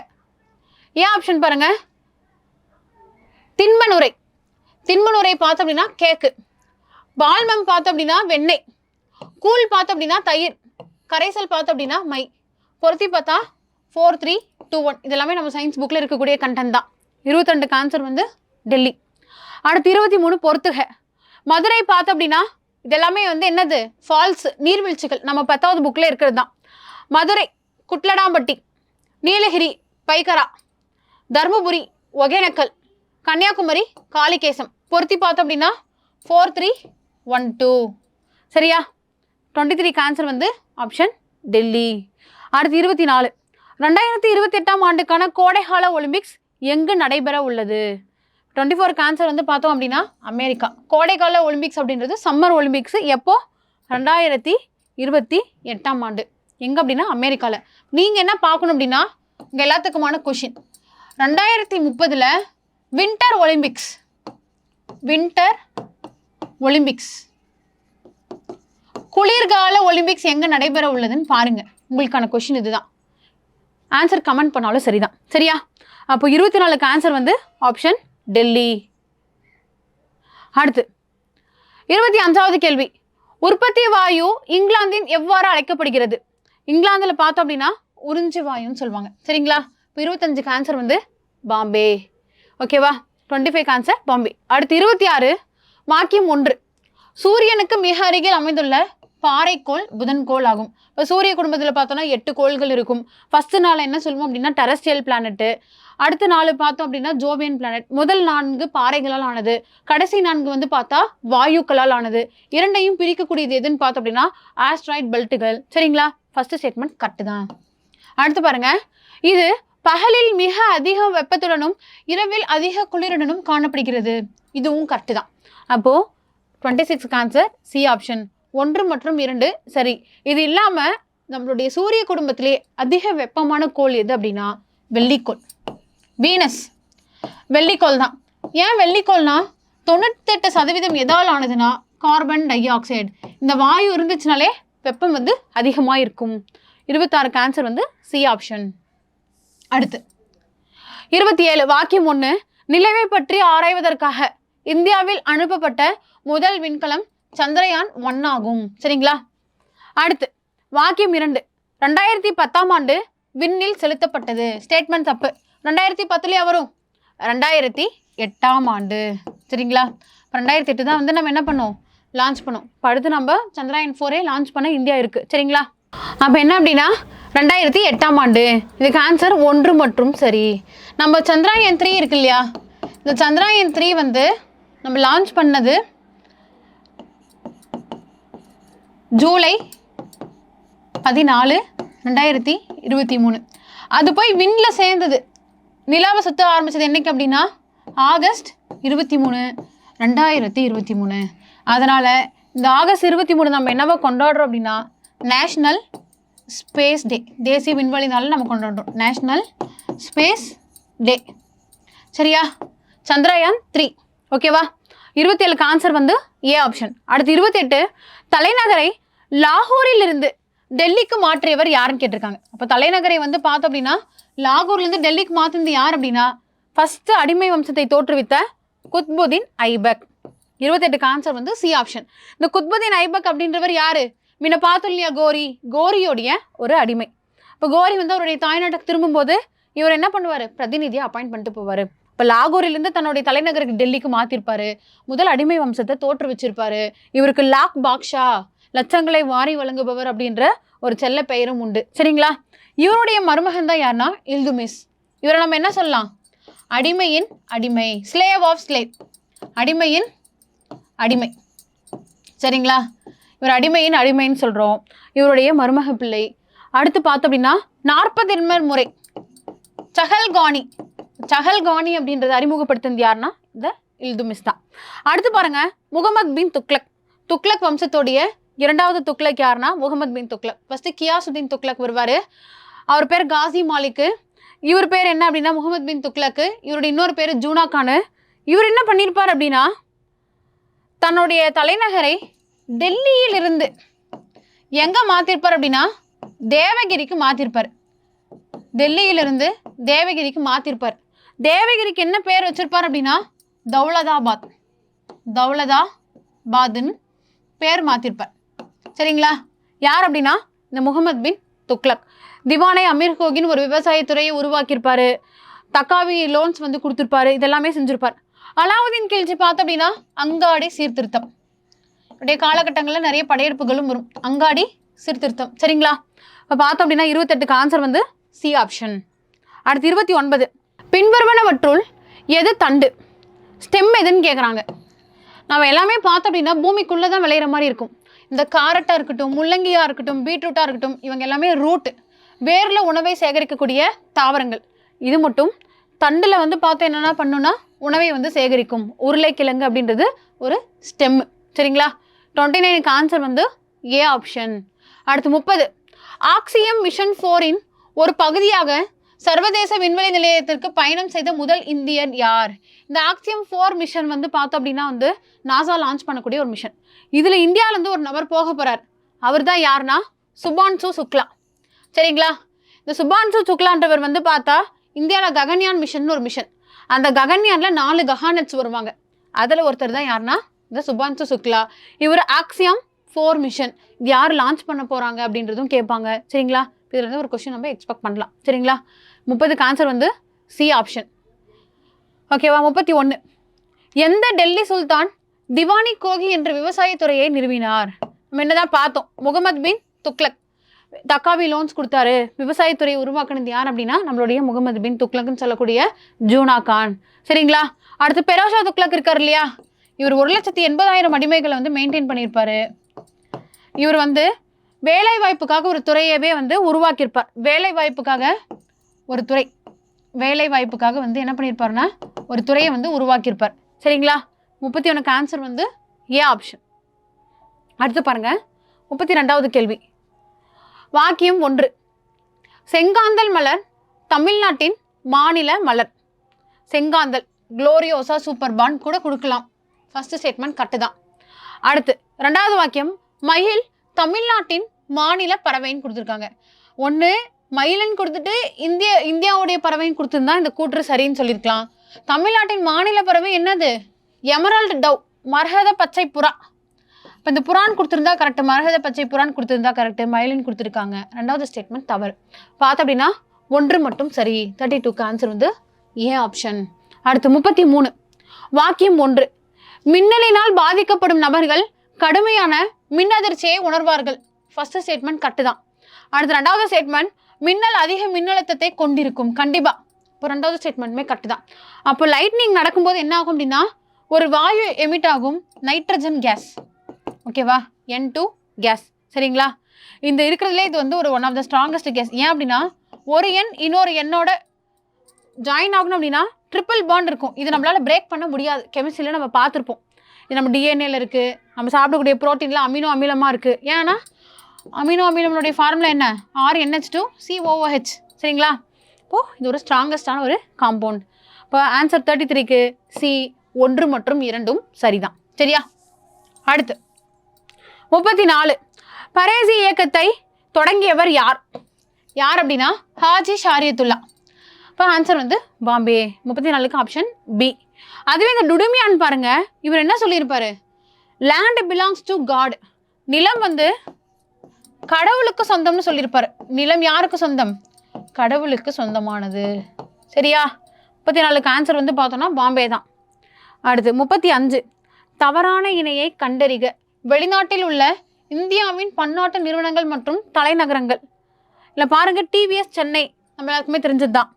ஏ ஆப்ஷன் பாருங்க. திண்மனுரை. திண்மனுரை பார்த்தோம் அப்படின்னா கேக்கு. பால்மம் பார்த்தோம் அப்படின்னா வெண்ணெய். கூழ் பார்த்தோம் அப்படின்னா தயிர். கரைசல் பார்த்தோம் அப்படின்னா மை. பொருத்தி பார்த்தா 4 3 2 1. இதெல்லாமே நம்ம சயின்ஸ் புக்கில் இருக்கக்கூடிய கண்டென்ட் தான். 22க்கு ஆன்சர் வந்து டெல்லி. அடுத்து 23 பொறுத்துக. மதுரை பார்த்தோம் அப்படின்னா இதெல்லாமே வந்து என்னது, ஃபால்ஸ், நீர்வீழ்ச்சிகள். நம்ம 10வது புக்கில் இருக்கிறது தான். மதுரை குட்லடாம்பட்டி, நீலகிரி பைகரா, தர்மபுரி ஒகேனக்கல், கன்னியாகுமரி காளிகேசம். பொருத்தி பார்த்தோம் அப்படின்னா 4 3 1 2. சரியா? 23க்கு ஆன்சர் வந்து ஆப்ஷன் டெல்லி. அடுத்து 24 2028ஆம் ஆண்டுக்கான கோடைகால ஒலிம்பிக்ஸ் எங்கு நடைபெற உள்ளது? 24க்கு ஆன்சர் வந்து பார்த்தோம் அப்படின்னா அமெரிக்கா. கோடைகால ஒலிம்பிக்ஸ் அப்படின்றது சம்மர் ஒலிம்பிக்ஸ். எப்போ? 2028ஆம் ஆண்டு. எங்கே அப்படின்னா அமெரிக்காவில். நீங்கள் என்ன பார்க்கணும் அப்படின்னா இங்கே எல்லாத்துக்குமான question 2030 winter Olympics. Winter Olympics குளிர்கால ஒலிம்பிக்ஸ் எங்கே நடைபெற உள்ளதுன்னு பாருங்க. உங்களுக்கான கொஷின் இதுதான். ஆன்சர் கமெண்ட் பண்ணாலும் சரிதான். சரியா? அப்போ 24க்கு ஆன்சர் வந்து ஆப்ஷன் டெல்லி. அடுத்து 25வது கேள்வி. உற்பத்தி வாயு இங்கிலாந்தின் எவ்வாறு அழைக்கப்படுகிறது? இங்கிலாந்தில் பார்த்தோம் அப்படின்னா உறிஞ்சி வாயுன்னு சொல்லுவாங்க. சரிங்களா? இப்போ 25க்கு ஆன்சர் வந்து பாம்பே. ஓகேவா? 25க்கு ஆன்சர் பாம்பே. அடுத்து 26 வாக்கியம் 1. சூரியனுக்கு மிக அருகில் அமைந்துள்ள பாறைக்கோள் புதன்கோள் ஆகும். இப்போ சூரிய குடும்பத்தில் பார்த்தோம்னா 8 கோள்கள் இருக்கும். ஃபர்ஸ்ட் நாள் என்ன சொல்லுவோம் அப்படின்னா டெரஸ்ட்ரியல் பிளானட்டு. அடுத்த 4 பார்த்தோம் அப்படின்னா ஜோவியன் பிளானட். முதல் 4 பாறைகளால் ஆனது. கடைசி 4 வந்து பார்த்தா வாயுக்களால் ஆனது. இரண்டையும் பிரிக்கக்கூடியது எதுன்னு பார்த்தோம் அப்படின்னா ஆஸ்ட்ராய்ட் பெல்ட்டுகள். சரிங்களா? ஃபர்ஸ்ட் ஸ்டேட்மெண்ட் கரெக்ட் தான். அடுத்து பாருங்க. இது பகலில் மிக அதிக வெப்பத்துடனும் இரவில் அதிக குளிருடனும் காணப்படுகிறது. இதுவும் கரெக்ட் தான். அப்போ 26க்கு ஆன்சர் சி ஆப்ஷன். 1 மற்றும் 2 சரி. இது இல்லாமல் நம்மளுடைய சூரிய குடும்பத்திலே அதிக வெப்பமான கோள் எது அப்படின்னா வெள்ளிக்கோள், வீனஸ். வெள்ளிக்கோள் தான். ஏன் வெள்ளிக்கோள்னா 98% எதால் ஆனதுன்னா கார்பன் டை ஆக்சைடு. இந்த வாயு இருந்துச்சுனாலே வெப்பம் வந்து அதிகமாக இருக்கும். 26க்கு ஆன்சர் வந்து சி ஆப்ஷன். அடுத்து 27 வாக்கியம் 1. நிலவை பற்றி ஆராய்வதற்காக இந்தியாவில் அனுப்பப்பட்ட முதல் விண்கலம் சந்திரயான் 1 ஆகும். சரிங்களா? அடுத்து வாக்கியம் 2. 2010ஆம் ஆண்டு விண்ணில் செலுத்தப்பட்டது. ஸ்டேட்மெண்ட் தப்பு. 2010லயே வரும். 2008ஆம் ஆண்டு. சரிங்களா? 2008 தான் வந்து நம்ம என்ன பண்ணோம், லான்ச் பண்ணோம். இப்போ அடுத்து நம்ம சந்திரயான் 4 லான்ச் பண்ண இந்தியா இருக்குது. சரிங்களா? அப்போ என்ன அப்படின்னா 2008ஆம் ஆண்டு. இதுக்கு ஆன்சர் 1 மற்றும் சரி. நம்ம சந்திரயான் 3 இருக்கு இல்லையா, இந்த சந்திரயான் 3 வந்து நம்ம லான்ச் பண்ணது ஜூலை 14 2023. அது போய் விண்ணில் சேர்ந்தது. நிலாவை சுற்ற ஆரம்பித்தது என்னைக்கு அப்படின்னா ஆகஸ்ட் 23 2023. அதனால் இந்த ஆகஸ்ட் 23 நம்ம என்னவோ கொண்டாடுறோம் அப்படின்னா நேஷ்னல் ஸ்பேஸ் டே. தேசிய விண்வெளி நாளில் நம்ம கொண்டாடுறோம் நேஷ்னல் ஸ்பேஸ் டே. சரியா? சந்திரயான் 3. ஓகேவா? 27க்கு ஆன்சர் வந்து ஏ ஆப்ஷன். அடுத்து 28 தலைநகரை லாகூரில் இருந்து டெல்லிக்கு மாற்றியவர் யாருன்னு கேட்டிருக்காங்க. அப்போ தலைநகரை வந்து பார்த்தோம் அப்படின்னா லாகூர்லேருந்து டெல்லிக்கு மாற்றினது யார் அப்படின்னா ஃபர்ஸ்ட் அடிமை வம்சத்தை தோற்றுவித்த குத்புதீன் ஐபக். 28க்கு ஆன்சர் வந்து சி ஆப்ஷன். இந்த குத்புதீன் ஐபக் அப்படின்றவர் யாரு? முன்ன பார்த்தோம் இல்லையா கோரியோடைய ஒரு அடிமை. இப்போ கோரி வந்து அவருடைய தாய்நாட்டுக்கு திரும்பும்போது இவர் என்ன பண்ணுவார், பிரதிநிதியை அப்பாயிண்ட் பண்ணிட்டு போவார். இப்போ லாகூரிலிருந்து தன்னுடைய தலைநகருக்கு டெல்லிக்கு மாற்றிருப்பாரு. முதல் அடிமை வம்சத்தை தோற்று வச்சிருப்பாரு. இவருக்கு லாக் பாக்ஷா, லட்சங்களை வாரி வழங்குபவர் அப்படின்ற ஒரு செல்ல பெயரும் உண்டு. சரிங்களா? இவருடைய மருமகன் தான் யாருன்னா இல்துமிஸ். இவரை நம்ம என்ன சொல்லலாம்? அடிமையின் அடிமை, ஸ்லேவ் ஆஃப் ஸ்லேவ், அடிமையின் அடிமை. சரிங்களா? இவர் அடிமையின் அடிமைன்னு சொல்கிறோம். இவருடைய மருமக பிள்ளை. அடுத்து பார்த்தோம் அப்படின்னா 40 முறை சஹல்கானி. சஹல்கானி அப்படின்றத அறிமுகப்படுத்தினது யாருன்னா இந்த இல்துமிஸ் தான். அடுத்து பாருங்க முகமது பின் துக்ளக். துக்ளக் வம்சத்தோடைய 2வது துக்ளக் யாருன்னா முகமது பின் துக்ளக். ஃபர்ஸ்ட் கியாசுதீன் துக்ளக் வருவார். அவர் பேர் காசி மாலிக்கு. இவர் பேர் என்ன அப்படின்னா முகமது பின் துக்ளக்கு. இவருடைய இன்னொரு பேர் ஜூனா கானு. இவர் என்ன பண்ணியிருப்பார் அப்படின்னா தன்னுடைய தலைநகரை டெல்லியிலிருந்து எங்கே மாற்றிருப்பார் அப்படின்னா தேவகிரிக்கு மாற்றிருப்பார். டெல்லியிலிருந்து தேவகிரிக்கு மாற்றிருப்பார். தேவகிரிக்கு என்ன பேர் வச்சிருப்பார் அப்படின்னா தௌலதாபாத். தௌலதாபாத்னு பேர் மாற்றிருப்பார். சரிங்களா? யார் அப்படின்னா இந்த முகமது பின் துக்ளக். திவானை அமீர் கோகின் ஒரு விவசாயத்துறையை உருவாக்கியிருப்பாரு. தக்காவி லோன்ஸ் வந்து கொடுத்துருப்பாரு. இதெல்லாமே செஞ்சுருப்பார். அலாவுதீன் கில்ஜி பார்த்தோம் அப்படின்னா அங்காடி சீர்திருத்தம். அப்படியே காலகட்டங்களில் நிறைய படையெடுப்புகளும் வரும். அங்காடி சீர்திருத்தம். சரிங்களா? இப்போ பார்த்தோம் அப்படின்னா 28க்கு ஆன்சர் வந்து சி ஆப்ஷன். அடுத்து 29. பின்வருவனவற்றுள் எது தண்டு? ஸ்டெம் எதுன்னு கேட்குறாங்க. நம்ம எல்லாமே பார்த்தோம் அப்படின்னா பூமிக்குள்ளே தான் விளையிற மாதிரி இருக்கும். இந்த காரட்டாக இருக்கட்டும், முள்ளங்கியாக இருக்கட்டும், பீட்ரூட்டாக இருக்கட்டும், இவங்க எல்லாமே ரூட்டு, வேரில் உணவை சேகரிக்கக்கூடிய தாவரங்கள். இது மட்டும் தண்டில் வந்து பார்த்து என்னென்ன பண்ணுன்னா உணவை வந்து சேகரிக்கும். உருளைக்கிழங்கு அப்படின்றது ஒரு ஸ்டெம்மு. சரிங்களா? 29க்கு ஆன்சர் வந்து ஏ ஆப்ஷன். அடுத்து 30. ஆக்சியம் மிஷன் 4 ஒரு பகுதியாக சர்வதேச விண்வெளி நிலையத்திற்கு பயணம் செய்த முதல் இந்தியர் யார்? இந்த ஆக்சியம் 4 மிஷன் வந்து பார்த்தோம் அப்படின்னா வந்து நாசா லான்ச் பண்ணக்கூடிய ஒரு மிஷன். இதில் இந்தியாவிலேருந்து ஒரு நபர் போக போகிறார். அவர் தான் யாருன்னா சுபான்சு சுக்லா. சரிங்களா? இந்த சுபான்சு சுக்லான்றவர் வந்து பார்த்தா இந்தியாவில் ககன்யான் மிஷன் ஒரு மிஷன். அந்த ககன்யானில் 4 ககானட்ஸ் வருவாங்க. அதில் ஒருத்தர் தான் யாருன்னா இந்த சுபான்சு சுக்லா. இவர் ஆக்சியம் 4 மிஷன் இது யார் லான்ச் பண்ண போகிறாங்க அப்படின்றதும் கேட்பாங்க. சரிங்களா? இதில் இருந்து ஒரு கொஸ்டின் நம்ம எக்ஸ்பெக்ட் பண்ணலாம். சரிங்களா? 30க்கு ஆன்சர் வந்து சி ஆப்ஷன். ஓகேவா? 31. எந்த டெல்லி சுல்தான் திவானி கோகி என்ற விவசாயத்துறையை நிறுவினார்? நம்ம என்னதான் பார்த்தோம். முகமது பின் துக்ளக் தக்காவி லோன்ஸ் கொடுத்தாரு. விவசாயத்துறையை உருவாக்குனது யார் அப்படின்னா நம்மளுடைய முகமது பின் துக்ளக்னு சொல்லக்கூடிய ஜூனா கான். சரிங்களா? அடுத்து பெரோஷா துக்ளக் இருக்கார் இல்லையா? இவர் 1,80,000 அடிமைகளை வந்து மெயின்டைன் பண்ணியிருப்பாரு. இவர் வந்து வேலை வாய்ப்புக்காக ஒரு துறையவே வந்து உருவாக்கியிருப்பார். வேலை வாய்ப்புக்காக ஒரு துறை, வேலை வாய்ப்புக்காக வந்து என்ன பண்ணியிருப்பாருன்னா ஒரு துறையை வந்து உருவாக்கியிருப்பார். சரிங்களா? 31க்கு ஆன்சர் வந்து ஏ ஆப்ஷன். அடுத்து பாருங்க 32வது கேள்வி. வாக்கியம் 1. செங்காந்தல் மலர் தமிழ்நாட்டின் மாநில மலர். செங்காந்தல் குளோரியோசா சூப்பர்பான் கூட கொடுக்கலாம். ஃபர்ஸ்ட் ஸ்டேட்மெண்ட் கரெக்ட் தான். அடுத்து 2வது வாக்கியம் மயில் தமிழ்நாட்டின் மாநில பறவைன்னு கொடுத்துருக்காங்க. ஒன்று மயிலன்னு கொடுத்துட்டு இந்தியாவுடைய பறவைன்னு கொடுத்துருந்தா இந்த கூற்று சரின்னு சொல்லியிருக்கலாம். தமிழ்நாட்டின் மாநில பறவை என்னது? எமரால்டு டவ், மரகத பச்சை புறா. இப்போ இந்த புறான் கொடுத்துருந்தா கரெக்டு, மரகத பச்சை புறான் கொடுத்துருந்தா கரெக்டு, மயிலின்னு கொடுத்துருக்காங்க. 2வது ஸ்டேட்மெண்ட் தவறு. பார்த்து அப்படின்னா 1 மட்டும் சரி. 32க்கு ஆன்சர் வந்து ஏ ஆப்ஷன். அடுத்து 33. வாக்கியம் 1. மின்னலினால் பாதிக்கப்படும் நபர்கள் கடுமையான மின் அதிர்ச்சியை உணர்வார்கள். ஃபர்ஸ்ட் ஸ்டேட்மெண்ட் கரெக்டு தான். அடுத்து 2வது ஸ்டேட்மெண்ட் மின்னல் அதிக மின்னழுத்தத்தை கொண்டிருக்கும். கண்டிப்பாக இப்போ 2வது ஸ்டேட்மெண்ட்டுமே கரெக்டு தான். அப்போ லைட்னிங் நடக்கும்போது என்ன ஆகும் அப்படின்னா ஒரு வாயு எமிட் ஆகும், நைட்ரஜன் கேஸ். ஓகேவா? N2 gas. சரிங்களா? இந்த இருக்கிறதுலே இது வந்து ஒரு one of the strongest gas. ஏன் அப்படின்னா ஒரு எண் இன்னொரு எண்ணோட ஜாயின் ஆகணும் அப்படின்னா ட்ரிபிள் பாண்ட் இருக்கும். இது நம்மளால் பிரேக் பண்ண முடியாது. கெமிஸ்ட்ரியில் நம்ம பார்த்துருப்போம். இது நம்ம டிஎன்ஏல இருக்குது. நம்ம சாப்பிடக்கூடிய ப்ரோட்டீனில் அமினோ அமிலமாக இருக்குது. ஏன்னா அமினோ அமிலனுடைய ஃபார்முலா என்ன? RNH2COOH. சரிங்களா? இப்போது இது ஒரு ஸ்ட்ராங்கஸ்டான ஒரு காம்பவுண்ட். இப்போ ஆன்சர் 33க்கு சி 1 மற்றும் 2 சரிதான். சரியா? அடுத்து 34. பரேசி இயக்கத்தை தொடங்கியவர் யார்? யார் அப்படின்னா ஹாஜி ஷாரியத்துல்லா. இப்போ ஆன்சர் வந்து பாம்பே. 34க்கு option B. அதுவே இந்த டுடுமியான் பாருங்க, இவர் என்ன சொல்லியிருப்பாரு? Land belongs to God. நிலம் வந்து கடவுளுக்கு சொந்தம்னு சொல்லியிருப்பாரு. நிலம் யாருக்கு சொந்தம்? கடவுளுக்கு சொந்தமானது. சரியா? 34க்கு ஆன்சர் வந்து பார்த்தோம்னா பாம்பே தான். அடுத்து 35. தவறான இணையை கண்டறிக. வெளிநாட்டில் உள்ள இந்தியாவின் பன்னாட்டு நிறுவனங்கள் மற்றும் தலைநகரங்கள். இல்லை பாருங்கள் டிவிஎஸ் சென்னை நம்ம எல்லாருக்குமே தெரிஞ்சது தான்.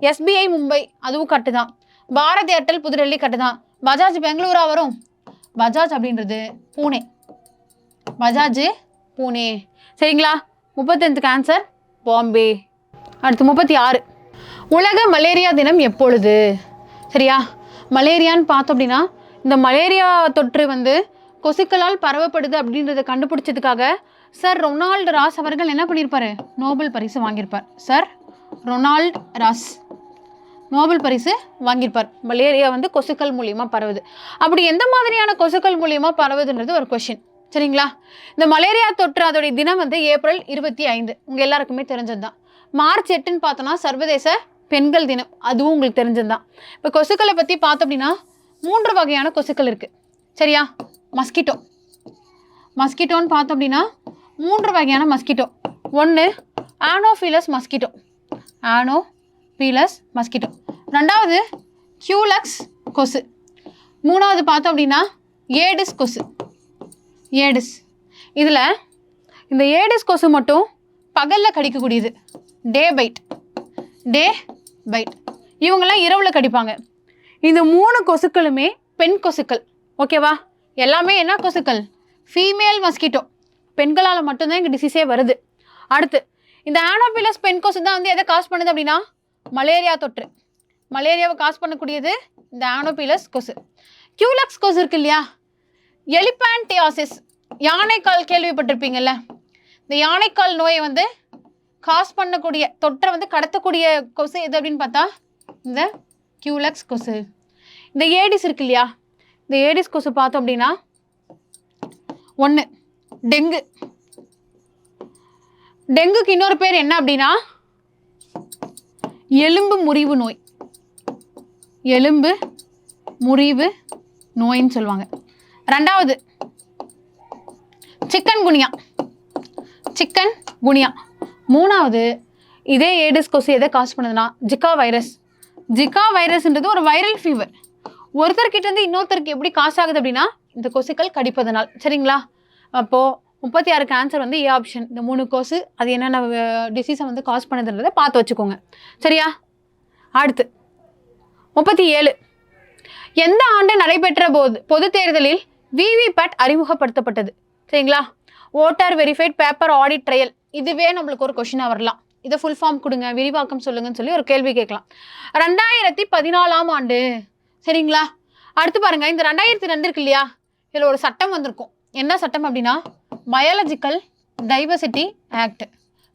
எஸ்பிஐ மும்பை அதுவும் கரெக்டு தான். பாரத் ஏர்டெல் புதுடெல்லி கரெக்டு தான். பஜாஜ் பெங்களூரா வரும்? பஜாஜ் அப்படின்றது பூனே. பஜாஜ் பூனே. சரிங்களா? 35க்கு ஆன்சர் பாம்பே. அடுத்து 36 உலக மலேரியா தினம் எப்பொழுது? சரியா? மலேரியான்னு பார்த்தோம் அப்படின்னா இந்த மலேரியா தொற்று வந்து கொசுக்களால் பரவப்படுது அப்படின்றத கண்டுபிடிச்சதுக்காக சர் ரொனால்டு ராஸ் அவர்கள் என்ன பண்ணியிருப்பாரு? நோபல் பரிசு வாங்கியிருப்பார். சர் ரொனால்டு ராஸ் நோபல் பரிசு வாங்கியிருப்பார். மலேரியா வந்து கொசுக்கள் மூலியமாக பரவுது. அப்படி எந்த மாதிரியான கொசுக்கள் மூலியமாக பரவுதுன்றது ஒரு கொஷின். சரிங்களா? இந்த மலேரியா தொற்று அதோடைய தினம் வந்து ஏப்ரல் 25. உங்கள் எல்லாருக்குமே தெரிஞ்சது தான். மார்ச் 8ன்னு பார்த்தோன்னா சர்வதேச பெண்கள் தினம். அதுவும் உங்களுக்கு தெரிஞ்சது தான். இப்போ கொசுக்களை பற்றி பார்த்தோம் அப்படின்னா 3 வகையான கொசுக்கள் இருக்குது. சரியா? மஸ்கிட்டோன்னு பார்த்தோம் அப்படின்னா 3 வகையான மஸ்கிட்டோ. ஒன்று ஆனோஃபிலஸ் மஸ்கிட்டோ. ஆனோஃபிலஸ் மஸ்கிட்டோ. ரெண்டாவது கியூலக்ஸ் கொசு. மூணாவது பார்த்தோம் அப்படின்னா ஏடிஸ் கொசு. ஏடிஸ். இதில் இந்த ஏடிஸ் கொசு மட்டும் பகலில் கடிக்கக்கூடியது. டே பைட். இவங்கெல்லாம் இரவில் கடிப்பாங்க. இந்த 3 கொசுக்களுமே பெண் கொசுக்கள். ஓகேவா? எல்லாமே என்ன கொசுக்கள்? Female mosquito. பெண்களால் மட்டும்தான் இங்கே டிசீஸே வருது. அடுத்து இந்த ஆனோஃபிலஸ் பெண் கொசு தான் வந்து எதை காஸ் பண்ணுது அப்படின்னா மலேரியா தொற்று. மலேரியாவை காஸ் பண்ணக்கூடியது இந்த ஆனோஃபிலஸ் கொசு. கியூலக்ஸ் கொசு இருக்கு இல்லையா? எலிபான்டியாசிஸ், யானைக்கால் கேள்விப்பட்டிருப்பீங்கல்ல? இந்த யானைக்கால் நோயை வந்து காஸ் பண்ணக்கூடிய தொற்றை வந்து கடத்தக்கூடிய கொசு எது அப்படின்னு பார்த்தா இந்த கியூலக்ஸ் கொசு. இந்த ஏடிஸ் இருக்கு இல்லையா? இந்த ஏடிஸ் கொசு பார்த்தோம் அப்படின்னா 1 டெங்கு. டெங்குக்கு இன்னொரு பேர் என்ன அப்படின்னா எலும்பு முறிவு நோய். எலும்பு முறிவு நோயின்னு சொல்லுவாங்க. ரெண்டாவது சிக்கன் குனியா. மூணாவது இதே ஏடிஸ் கொசு எதை காஸ் பண்ணுதுன்னா ஜிகா வைரஸ். ஜிகா வைரஸ்ன்றது ஒரு வைரல் ஃபீவர். ஒருத்தர்கிட்ட இருந்து இன்னொருத்தருக்கு எப்படி காஸ் ஆகுது அப்படின்னா இந்த கொசுக்கள் கடிப்பதனால். சரிங்களா? அப்போது 36க்கு ஆன்சர் வந்து ஏ ஆப்ஷன். இந்த 3 கொசு அது என்னென்ன டிசீஸை வந்து காஸ் பண்ணுதுன்றதை பார்த்து வச்சுக்கோங்க. சரியா? அடுத்து 37 எந்த ஆண்டு நடைபெற்ற பொது தேர்தலில் விவிபேட் அறிமுகப்படுத்தப்பட்டது? சரிங்களா? Voter verified paper audit trail. இதுவே நம்மளுக்கு ஒரு கொஷினாக வரலாம். இதை ஃபுல் ஃபார்ம் கொடுங்க, விரிவாக்கம் சொல்லுங்கன்னு சொல்லி ஒரு கேள்வி கேட்கலாம். 2014ஆம் ஆண்டு. சரிங்களா? அடுத்து பாருங்க, இந்த 2002 இருக்கு இல்லையா? இதில் ஒரு சட்டம் வந்திருக்கும். என்ன சட்டம் அப்படின்னா பயாலஜிக்கல் டைவர்சிட்டி ஆக்ட்.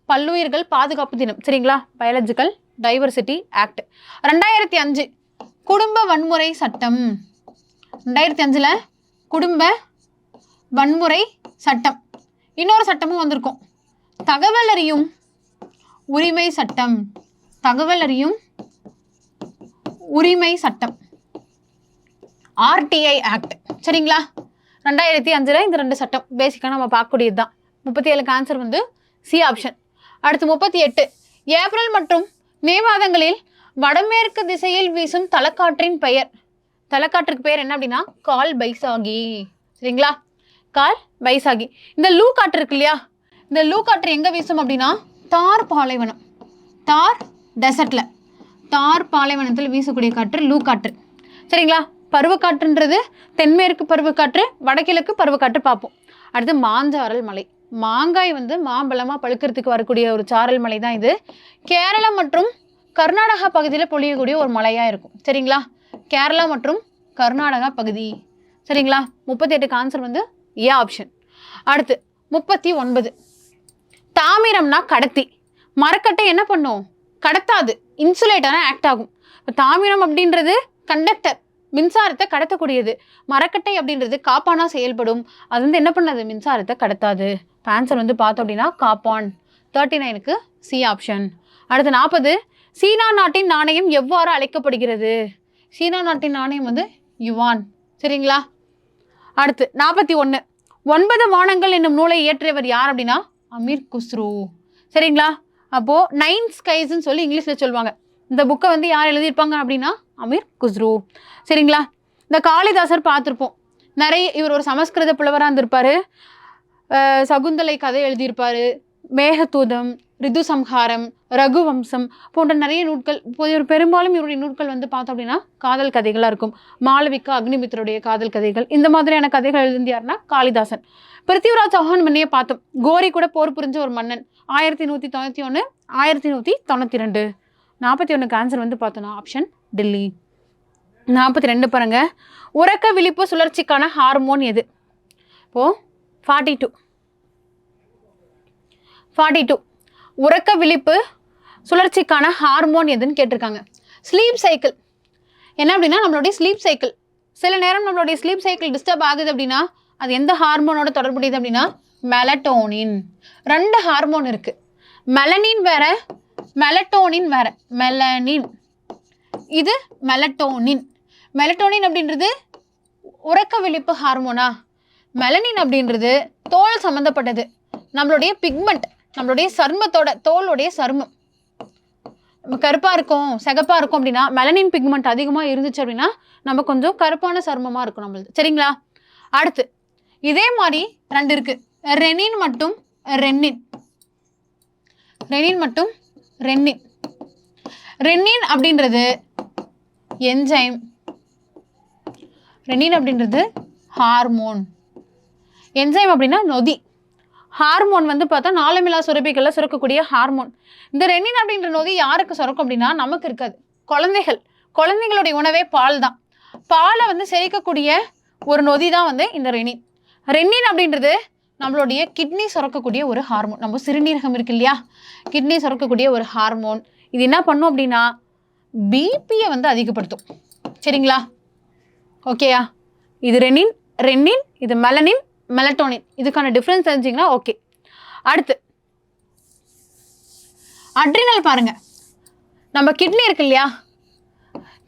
பல்லுயிர்கள் பாதுகாப்பு தினம். சரிங்களா? Biological diversity act. 2005 குடும்ப வன்முறை சட்டம். 2005 குடும்ப வன்முறை சட்டம். இன்னொரு சட்டமும் வந்திருக்கும், தகவல் அறியும் உரிமை சட்டம். தகவல் அறியும் உரிமை சட்டம், ஆர்டிஐ ஆக்ட். சரிங்களா? 2005 இந்த 2 சட்டம் பேசிக்காக நம்ம பார்க்கக்கூடியது தான். 37க்கு ஆன்சர் வந்து சி ஆப்ஷன். அடுத்து 38 ஏப்ரல் மற்றும் மே மாதங்களில் வடமேற்கு திசையில் வீசும் தலக்காற்றின் பெயர். தலக்காற்றுக்கு பேர் என்ன அப்படின்னா கால் பைசாகி. சரிங்களா? கால் பைசாகி. இந்த லூ காற்று இருக்கு இல்லையா? இந்த லூ காற்று எங்கே வீசும் அப்படின்னா தார் பாலைவனம். தார் டெசர்ட்ல, தார் பாலைவனத்தில் வீசக்கூடிய காற்று லூ காற்று. சரிங்களா? பருவக்காற்றுன்றது தென்மேற்கு பருவக்காற்று, வடகிழக்கு பருவக்காற்று பார்ப்போம். அடுத்து மாஞ்சாரல் மலை. மாங்காய் வந்து மாம்பழமாக பழுக்கிறதுக்கு வரக்கூடிய ஒரு சாரல் மலை தான் இது. கேரளம் மற்றும் கர்நாடகா பகுதியில் பொழியக்கூடிய ஒரு மலையாக இருக்கும். சரிங்களா? கேரளா மற்றும் கர்நாடகா பகுதி. சரிங்களா? 38க்கு ஆன்சர் வந்து ஏ ஆப்ஷன். அடுத்து 39 தாமிரம்னா கடத்தி. மரக்கட்டை என்ன பண்ணும்? கடத்தாது, இன்சுலேட்டராக ஆக்ட் ஆகும். இப்போ தாமிரம் அப்படின்றது கண்டக்டர், மின்சாரத்தை கடத்தக்கூடியது. மரக்கட்டை அப்படின்றது காப்பானா செயல்படும், அது வந்து என்ன பண்ணாது? மின்சாரத்தை கடத்தாது. இப்போ ஆன்சர் வந்து பார்த்தோம் அப்படின்னா காப்பான். 39க்கு சி ஆப்ஷன். அடுத்து 40 சீனா நாட்டின் நாணயம் எவ்வாறு அழைக்கப்படுகிறது? சீனா நாட்டின் நாணயம் வந்து யுவான். சரிங்களா? அடுத்து 41 9 வானங்கள் என்னும் நூலை இயற்றியவர் யார் அப்படின்னா அமீர் குஸ்ரு. சரிங்களா? அப்போது 9 ஸ்கைஸ்ன்னு சொல்லி இங்கிலீஷில் சொல்லுவாங்க. இந்த புக்கை வந்து யார் எழுதியிருப்பாங்க அப்படின்னா அமீர் குஸ்ரு. சரிங்களா? இந்த காளிதாசர் பார்த்துருப்போம். இவர் ஒரு சமஸ்கிருத புலவராக இருந்திருப்பார். சகுந்தலை கதை எழுதியிருப்பார், மேகதூதம், ரிது சம்ஹாரம், ரகுவம்சம் போன்ற நிறைய நூட்கள், பெரும்பாலும் இவருடைய நூட்கள் வந்து பார்த்தோம் அப்படின்னா காதல் கதைகளாக இருக்கும். மாளவிகா, அக்னிமித்ருடைய காதல் கதைகள், இந்த மாதிரியான கதைகள் எழுதியாருன்னா காளிதாசன். பிருத்திவிராஜ் சௌஹான் மன்னியை பார்த்தோம். கோரி கூட போர் புரிஞ்ச ஒரு மன்னன். 1191, 1192. 41 ஆன்சர் வந்து பார்த்தோன்னா ஆப்ஷன் டெல்லி. 42 பாருங்க. உறக்க விழிப்பு சுழற்சிக்கான ஹார்மோன் எது? இப்போ 42 உறக்க விழிப்பு சுழற்சிக்கான ஹார்மோன் எதுன்னு கேட்டிருக்காங்க. ஸ்லீப் சைக்கிள் என்ன அப்படின்னா நம்மளுடைய ஸ்லீப் சைக்கிள். சில நேரம் நம்மளுடைய ஸ்லீப் சைக்கிள் டிஸ்டர்ப் ஆகுது அப்படின்னா அது எந்த ஹார்மோனோட தொடர்புடையது அப்படின்னா மெலட்டோனின். 2 ஹார்மோன் இருக்கு. மெலனின் வேற, மெலட்டோனின் வேற. மெலனின், இது மெலட்டோனின். மெலட்டோனின் அப்படின்றது உறக்க விழிப்பு ஹார்மோனா? மெலனின் அப்படின்றது தோல் சம்மந்தப்பட்டது. நம்மளுடைய பிக்மெண்ட், நம்மளுடைய சருமத்தோட, தோலுடைய சருமம் நம்ம கருப்பாக இருக்கும், சிகப்பாக இருக்கும் அப்படின்னா மெலனின் பிக்மெண்ட் அதிகமாக இருந்துச்சு அப்படின்னா நம்ம கொஞ்சம் கருப்பான சருமமாக இருக்கும் நம்மளுது. சரிங்களா? அடுத்து இதே மாதிரி 2 இருக்கு. ரெனின் மற்றும் ரென்னின். ரெனின் மற்றும் ரென்னின். ரென்னின் அப்படின்றது என்சைம். ரெனின் அப்படின்றது ஹார்மோன். என்சைம் அப்படின்னா நொதி. ஹார்மோன் வந்து பார்த்தா நாளமில்லா சுரப்பிகளில் சுரக்கக்கூடிய ஹார்மோன். இந்த ரெனின் அப்படின்ற நொதி யாருக்கு சுரக்கும் அப்படின்னா நமக்கு இருக்காது. குழந்தைகளுடைய உணவே பால் தான். பாலை வந்து செரிக்கக்கூடிய ஒரு நொதி தான் வந்து இந்த ரெனின். ரெனின் அப்படின்றது நம்மளுடைய கிட்னி சுரக்கக்கூடிய ஒரு ஹார்மோன். நம்ம சிறுநீரகம் இருக்கு இல்லையா, கிட்னி சுரக்கக்கூடிய ஒரு ஹார்மோன். இது என்ன பண்ணும் அப்படின்னா பிபியை வந்து அதிகப்படுத்தும். சரிங்களா? ஓகேயா? இது ரெனின், ரென்னின், இது மெலனின், மெலட்டோனின். இதுக்கான டிஃப்ரென்ஸ் தெரிஞ்சிங்கன்னா ஓகே. அடுத்து அட்ரினல் பாருங்க. நம்ம கிட்னி இருக்கு இல்லையா,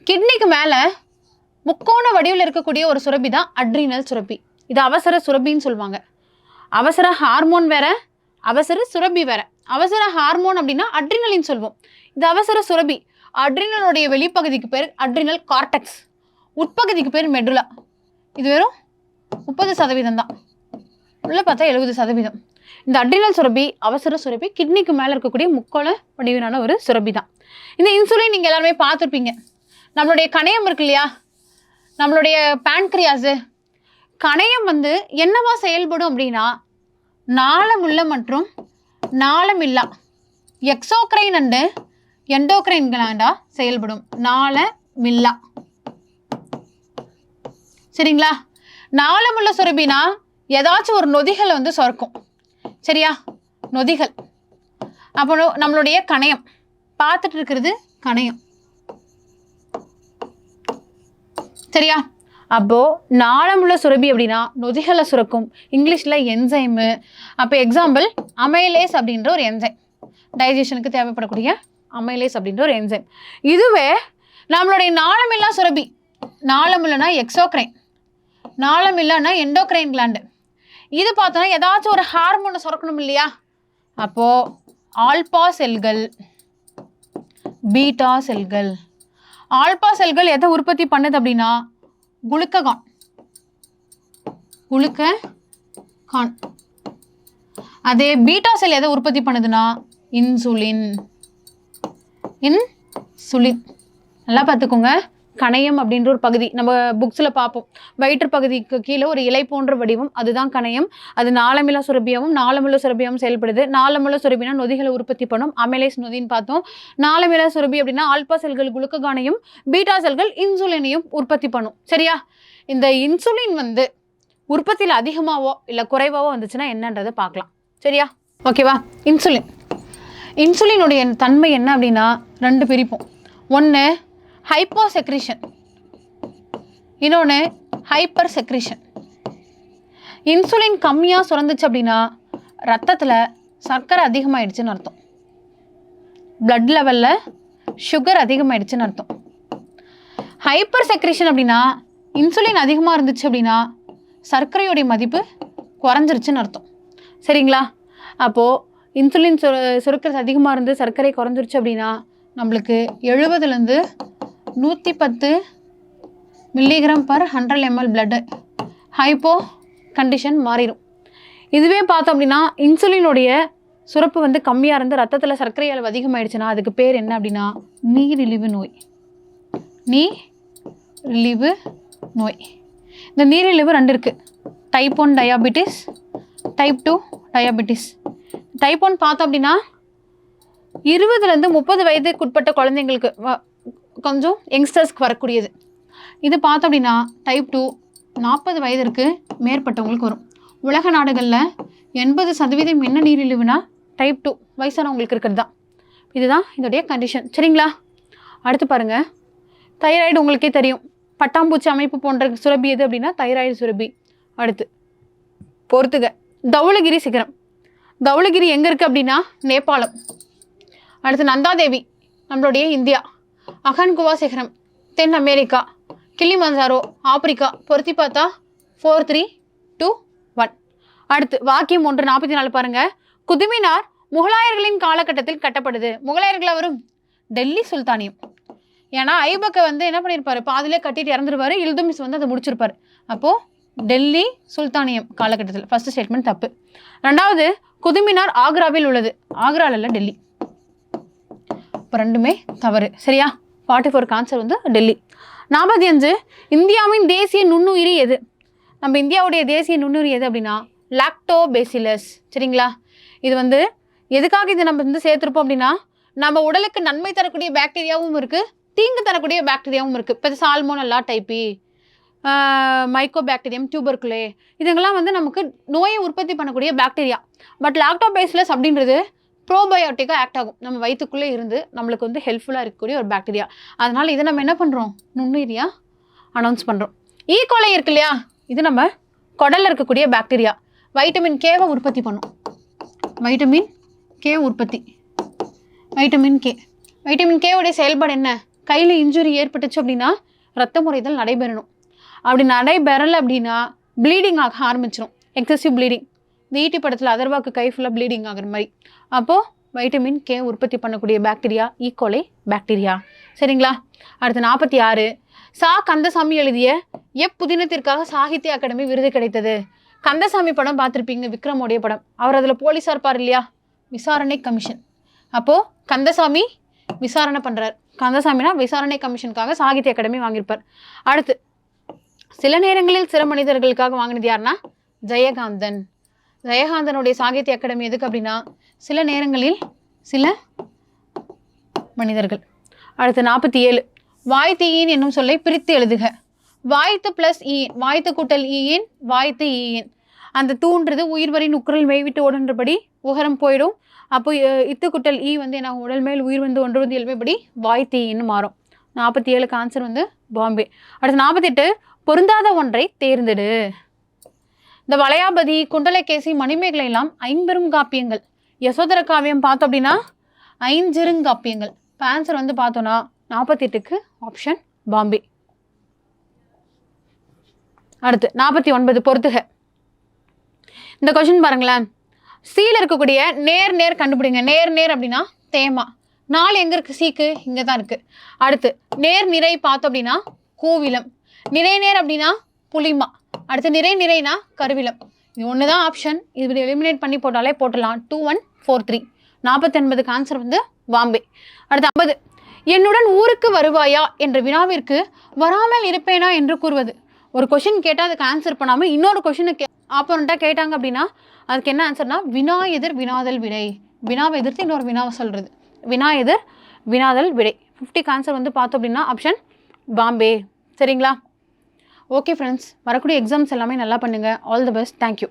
கிட்னிக்கு மேலே முக்கோண வடிவில் இருக்கக்கூடிய ஒரு சுரப்பி தான் அட்ரினல் சுரப்பி. இது அவசர சுரப்பின்னு சொல்லுவாங்க. அவசர ஹார்மோன் வேற, அவசர சுரப்பி வேற. அவசர ஹார்மோன் அப்படின்னா அட்ரினலின் சொல்வோம். இது அவசர சுரப்பி. அட்ரினலுடைய வெளிப்பகுதிக்கு பேர் அட்ரினல் கார்டெக்ஸ், உட்பகுதிக்கு பேர் மெடுலா. இது வெறும் 30% தான், உள்ள பார்த்தா 70%. இந்த அட்ரினல் சுரப்பி அவசர சுரப்பி, கிட்னிக்கு மேலே இருக்கக்கூடிய முக்கோண வடிவிலான ஒரு சுரப்பி தான். இந்த இன்சுலின் நீங்கள் எல்லாருமே பார்த்துருப்பீங்க. நம்மளுடைய கணையம் இருக்கு இல்லையா, நம்மளுடைய பேன்க்ரியாஸு, கணையம் வந்து என்னவா செயல்படும் அப்படின்னா நாளமுள்ள மற்றும் நாளமில்லா எக்ஸோக்ரைன் அண்டு எண்டோக்ரைன் கிளாண்டா செயல்படும். நாளமில்லா. சரிங்களா? நாளமுள்ள சுரப்பினா ஏதாச்சும் ஒரு நொதிகளை வந்து சுரக்கும். சரியா? நொதிகள். அப்போ நம்மளுடைய கணையம் பார்த்துட்டு இருக்கிறது கணையம். சரியா? அப்போ நாளமுள்ள சுரப்பி அப்படின்னா நொதிகளை சுரக்கும். இங்கிலீஷ்ல என்சைமு. அப்போ எக்ஸாம்பிள் அமைலேஸ் அப்படின்ற ஒரு என்சைம், டைஜஷனுக்கு தேவைப்படக்கூடிய அமைலேஸ் அப்படின்ற ஒரு என்சைம். இதுவே நம்மளுடைய நாளமில்லா சுரப்பி, நாளமில்லனா எக்ஸோக்ரைன், நாளமில்லானா எண்டோக்ரைன் கிளாண்டு. இது பார்த்தோன்னா ஏதாச்சும் ஒரு ஹார்மோனை சுரக்கணும் இல்லையா, அப்போது ஆல்பா செல்கள், பீட்டா செல்கள். ஆல்பா செல்கள் எதை உற்பத்தி பண்ணுது அப்படின்னா குளுக்ககான். அதே பீட்டா செல் எதை உற்பத்தி பண்ணுதுன்னா இன்சுலின். நல்லா பார்த்துக்கோங்க. கணையம் அப்படின்ற ஒரு பகுதி நம்ம புக்ஸில் பார்ப்போம். வயிற்று பகுதிக்கு கீழே ஒரு இலை போன்ற வடிவம், அதுதான் கணையம். அது நாளமில்லா சுரப்பியாகவும் நாளமுள்ள சுரப்பியாகவும் செயல்படுது. நாளமுள்ள சுரப்பினா நொதிகளை உற்பத்தி பண்ணும், அமைலேஸ் நொதின்னு பார்த்தோம். நாளமில்லா சுரப்பி அப்படின்னா ஆல்பா செல்கள் குளுக்ககானையும், பீட்டா செல்கள் இன்சுலினையும் உற்பத்தி பண்ணும். சரியா? இந்த இன்சுலின் வந்து உற்பத்தியில் அதிகமாகவோ இல்லை குறைவாவோ வந்துச்சுன்னா என்னன்றதை பார்க்கலாம். சரியா? ஓகேவா? இன்சுலினுடைய தன்மை என்ன அப்படின்னா 2 பிரிப்போம். ஒன்று ஹைப்போ செக்ரிஷன், இன்னொன்று ஹைப்பர் செக்ரிஷன். இன்சுலின் கம்மியாக சுரந்துச்சு அப்படின்னா ரத்தத்தில் சர்க்கரை அதிகமாகிடுச்சுன்னு அர்த்தம். பிளட் லெவலில் சுகர் அதிகமாகிடுச்சுன்னு அர்த்தம். ஹைப்பர் செக்ரிஷன் அப்படின்னா இன்சுலின் அதிகமாக இருந்துச்சு அப்படின்னா சர்க்கரையோடைய மதிப்பு குறைஞ்சிருச்சுன்னு அர்த்தம். சரிங்களா? அப்போது இன்சுலின் சுரக்கிறது அதிகமாக இருந்து சர்க்கரை குறைஞ்சிருச்சு அப்படின்னா நம்மளுக்கு 70லேருந்து 110 mg/100 ml blood hypo condition மாறிடும். இதுவே பார்த்தோம் அப்படின்னா இன்சுலினுடைய சுரப்பு வந்து கம்மியாக இருந்து ரத்தத்தில் சர்க்கரை அளவு அதிகமாகிடுச்சுன்னா அதுக்கு பேர் என்ன அப்படின்னா நீரிழிவு நோய். நீரிழிவு நோய். இந்த நீரிழிவு 2 இருக்குது. Type 1 diabetes, type 2 diabetes. Type 1 பார்த்தோம் அப்படின்னா 20லேருந்து 30 வயதுக்குட்பட்ட குழந்தைங்களுக்கு கொஞ்சம் யங்ஸ்டர்ஸ்க்கு வரக்கூடியது. இது பார்த்தோம் அப்படின்னா டைப் 2 40 வயதிற்கு மேற்பட்டவங்களுக்கு வரும். உலக நாடுகளில் 80% என்ன நீரிழிவுனா டைப் 2 வயசானவங்களுக்கு இருக்கிறது தான். இதுதான் இதோடைய கண்டிஷன். சரிங்களா? அடுத்து பாருங்கள், தைராய்டு உங்களுக்கே தெரியும். பட்டாம்பூச்சி அமைப்பு போன்ற சுரபி எது அப்படின்னா தைராய்டு சுரபி. அடுத்து பொறுத்துக தௌலகிரி சிகரம். தௌலகிரி எங்கே இருக்குது அப்படின்னா நேபாளம். அடுத்து நந்தாதேவி நம்மளுடைய இந்தியா. அகன்குவா சிகரம் தென் அமெரிக்கா. Kilimanjaro Africa. பொருத்தி பார்த்தா 4, 3, 2, 1. அடுத்து வாக்கியம் 1 44 பாருங்கள். குதுமினார் முகலாயர்களின் காலகட்டத்தில் கட்டப்படுது. முகலாயர்களாக வரும் டெல்லி சுல்தானியம். ஏன்னா ஐபக்கை வந்து என்ன பண்ணியிருப்பாரு, பாதிலே கட்டிட்டு இறந்துருவாரு. இல்துமிஸ் வந்து அதை முடிச்சிருப்பாரு. அப்போது டெல்லி சுல்தானியம் காலகட்டத்தில். ஃபர்ஸ்ட் ஸ்டேட்மெண்ட் தப்பு. 2வது குதுமினார் ஆக்ராவில் உள்ளது. ஆக்ராவில் இல்லை, டெல்லி. இப்போ 2மே தவறு. சரியா? 44 ஆன்சர் வந்து டெல்லி. 45 இந்தியாவின் தேசிய நுண்ணுயிரி எது? நம்ம இந்தியாவுடைய தேசிய நுண்ணுயிரி எது அப்படின்னா லாக்டோபேசிலஸ். சரிங்களா? இது வந்து எதுக்காக இது நம்ம வந்து சேர்த்துருப்போம் அப்படின்னா நம்ம உடலுக்கு நன்மை தரக்கூடிய பாக்டீரியாவும் இருக்குது, தீங்கு தரக்கூடிய பாக்டீரியாவும் இருக்குது. இப்போ சால்மோனெல்லா டைப்பி, மைக்கோபாக்டீரியம், டியூபர்குலே, இதுங்கெல்லாம் வந்து நமக்கு நோயை உற்பத்தி பண்ணக்கூடிய பாக்டீரியா. பட் லாக்டோபேசிலஸ் அப்படின்றது ப்ரோபயோட்டிக்காக ஆக்ட் ஆகும். நம்ம வயிற்றுக்குள்ளே இருந்து நம்மளுக்கு வந்து ஹெல்ப்ஃபுல்லாக இருக்கக்கூடிய ஒரு பாக்டீரியா. அதனால் இதை நம்ம என்ன பண்ணுறோம், நுண்ணுயிரியாக அனௌன்ஸ் பண்ணுறோம். ஈகோலை இருக்கு இல்லையா, இது நம்ம குடலில் இருக்கக்கூடிய பாக்டீரியா. வைட்டமின் கேவை உற்பத்தி பண்ணும். வைட்டமின் கே உற்பத்தி. Vitamin K. வைட்டமின் கேவுடைய செயல்பாடு என்ன? கையில் இன்ஜுரி ஏற்பட்டுச்சு அப்படின்னா ரத்த முறைதல் நடைபெறணும். அப்படி நடைபெறலை அப்படின்னா ப்ளீடிங் ஆக ஆரம்பிச்சிடும். Excessive bleeding. இந்த ஈட்டி படத்தில் அதர்வாக்கு கை ஃபுல்லாக ப்ளீடிங் ஆகிற மாதிரி. அப்போது வைட்டமின் கே உற்பத்தி பண்ணக்கூடிய பாக்டீரியா ஈகோலை பாக்டீரியா. சரிங்களா? அடுத்து 46 சா கந்தசாமி எழுதிய புதினத்திற்காக சாகித்ய அகாடமி விருது கிடைத்தது. கந்தசாமி படம் பார்த்துருப்பீங்க, விக்ரமோடைய படம். அவர் அதில் போலீஸாக இருப்பார் இல்லையா, விசாரணை கமிஷன். அப்போது கந்தசாமி விசாரணை பண்ணுறார். கந்தசாமினா விசாரணை கமிஷனுக்காக சாகித்ய அகாடமி வாங்கியிருப்பார். அடுத்து சில நேரங்களில் சில மனிதர்களுக்காக வாங்கினது யாருன்னா ஜெயகாந்தன். ஜெயகாந்தனுடைய சாகித்ய அகாடமி எதுக்கு அப்படின்னா சில நேரங்களில் சில மனிதர்கள். அடுத்து 47 வாய்த்து ஈன் என்னும் சொல்லை பிரித்து எழுதுக. வாய்த்து ப்ளஸ் ஈன், வாய்த்து கூட்டல் ஈன், வாய்த்து ஈன். அந்த தூன்றது உயிர்வரின் உக்குரல் மெய்விட்டு ஓடுன்றபடி உகரம் போயிடும். அப்போ இத்து குட்டல் ஈ வந்து என்ன, உடல் மேல் உயிர் வந்து ஒன்றுவது இயல்பைப்படி வாய்த்தீன்னு மாறும். 47க்கு ஆன்சர் வந்து பாம்பே. அடுத்து 48 பொருந்தாத ஒன்றை தேர்ந்தெடு. இந்த வளையாபதி, குண்டலகேசி, மணிமேகலை எல்லாம் 5 காப்பியங்கள். யசோதர காவியம் பார்த்தோம் அப்படின்னா 5 காப்பியங்கள். இப்போ ஆன்சர் வந்து பார்த்தோன்னா 48க்கு ஆப்ஷன் பாம்பே. அடுத்து 49 பொறுத்துக. இந்த கொஸ்டின் பாருங்களேன். சீல இருக்கக்கூடிய நேர் நேர் கண்டுபிடிங்க. நேர் நேர் அப்படின்னா தேமா. 4 எங்கே இருக்குது? சீக்கு இங்கே தான் இருக்குது. அடுத்து நேர் நிறை பார்த்தோம் அப்படின்னா கோவிலம். நிறை நேர் அப்படின்னா புளிமா. அடுத்து நிறை நிறைனா கருவிலம். இது ஒன்று தான் ஆப்ஷன். இது எலிமினேட் பண்ணி போட்டாலே போட்டலாம். 2, 1, 4, 3. 49க்கு ஆன்சர் வந்து பாம்பே. அடுத்து 50 என்னுடன் ஊருக்கு வருவாயா என்ற வினாவிற்கு வராமல் இருப்பேனா என்று கூறுவது. ஒரு கொஷின் கேட்டால் அதுக்கு ஆன்சர் பண்ணாமல் இன்னொரு கொஷினுக்கு ஆப்போனண்ட்டாக கேட்டாங்க அப்படின்னா அதுக்கு என்ன ஆன்சர்னா வினா எதிர் வினாதல் விடை. வினாவை எதிர்த்து இன்னொரு வினாவை சொல்கிறது. வினா எதிர் வினாதல் விடை. 50க்கு ஆன்சர் வந்து பார்த்தோம் அப்படின்னா ஆப்ஷன் பாம்பே. சரிங்களா? ஓகே ஃப்ரெண்ட்ஸ், வரக்கூடிய எக்ஸாம்ஸ் எல்லாமே நல்லா பண்ணுங்கள். All the best. தேங்க்யூ.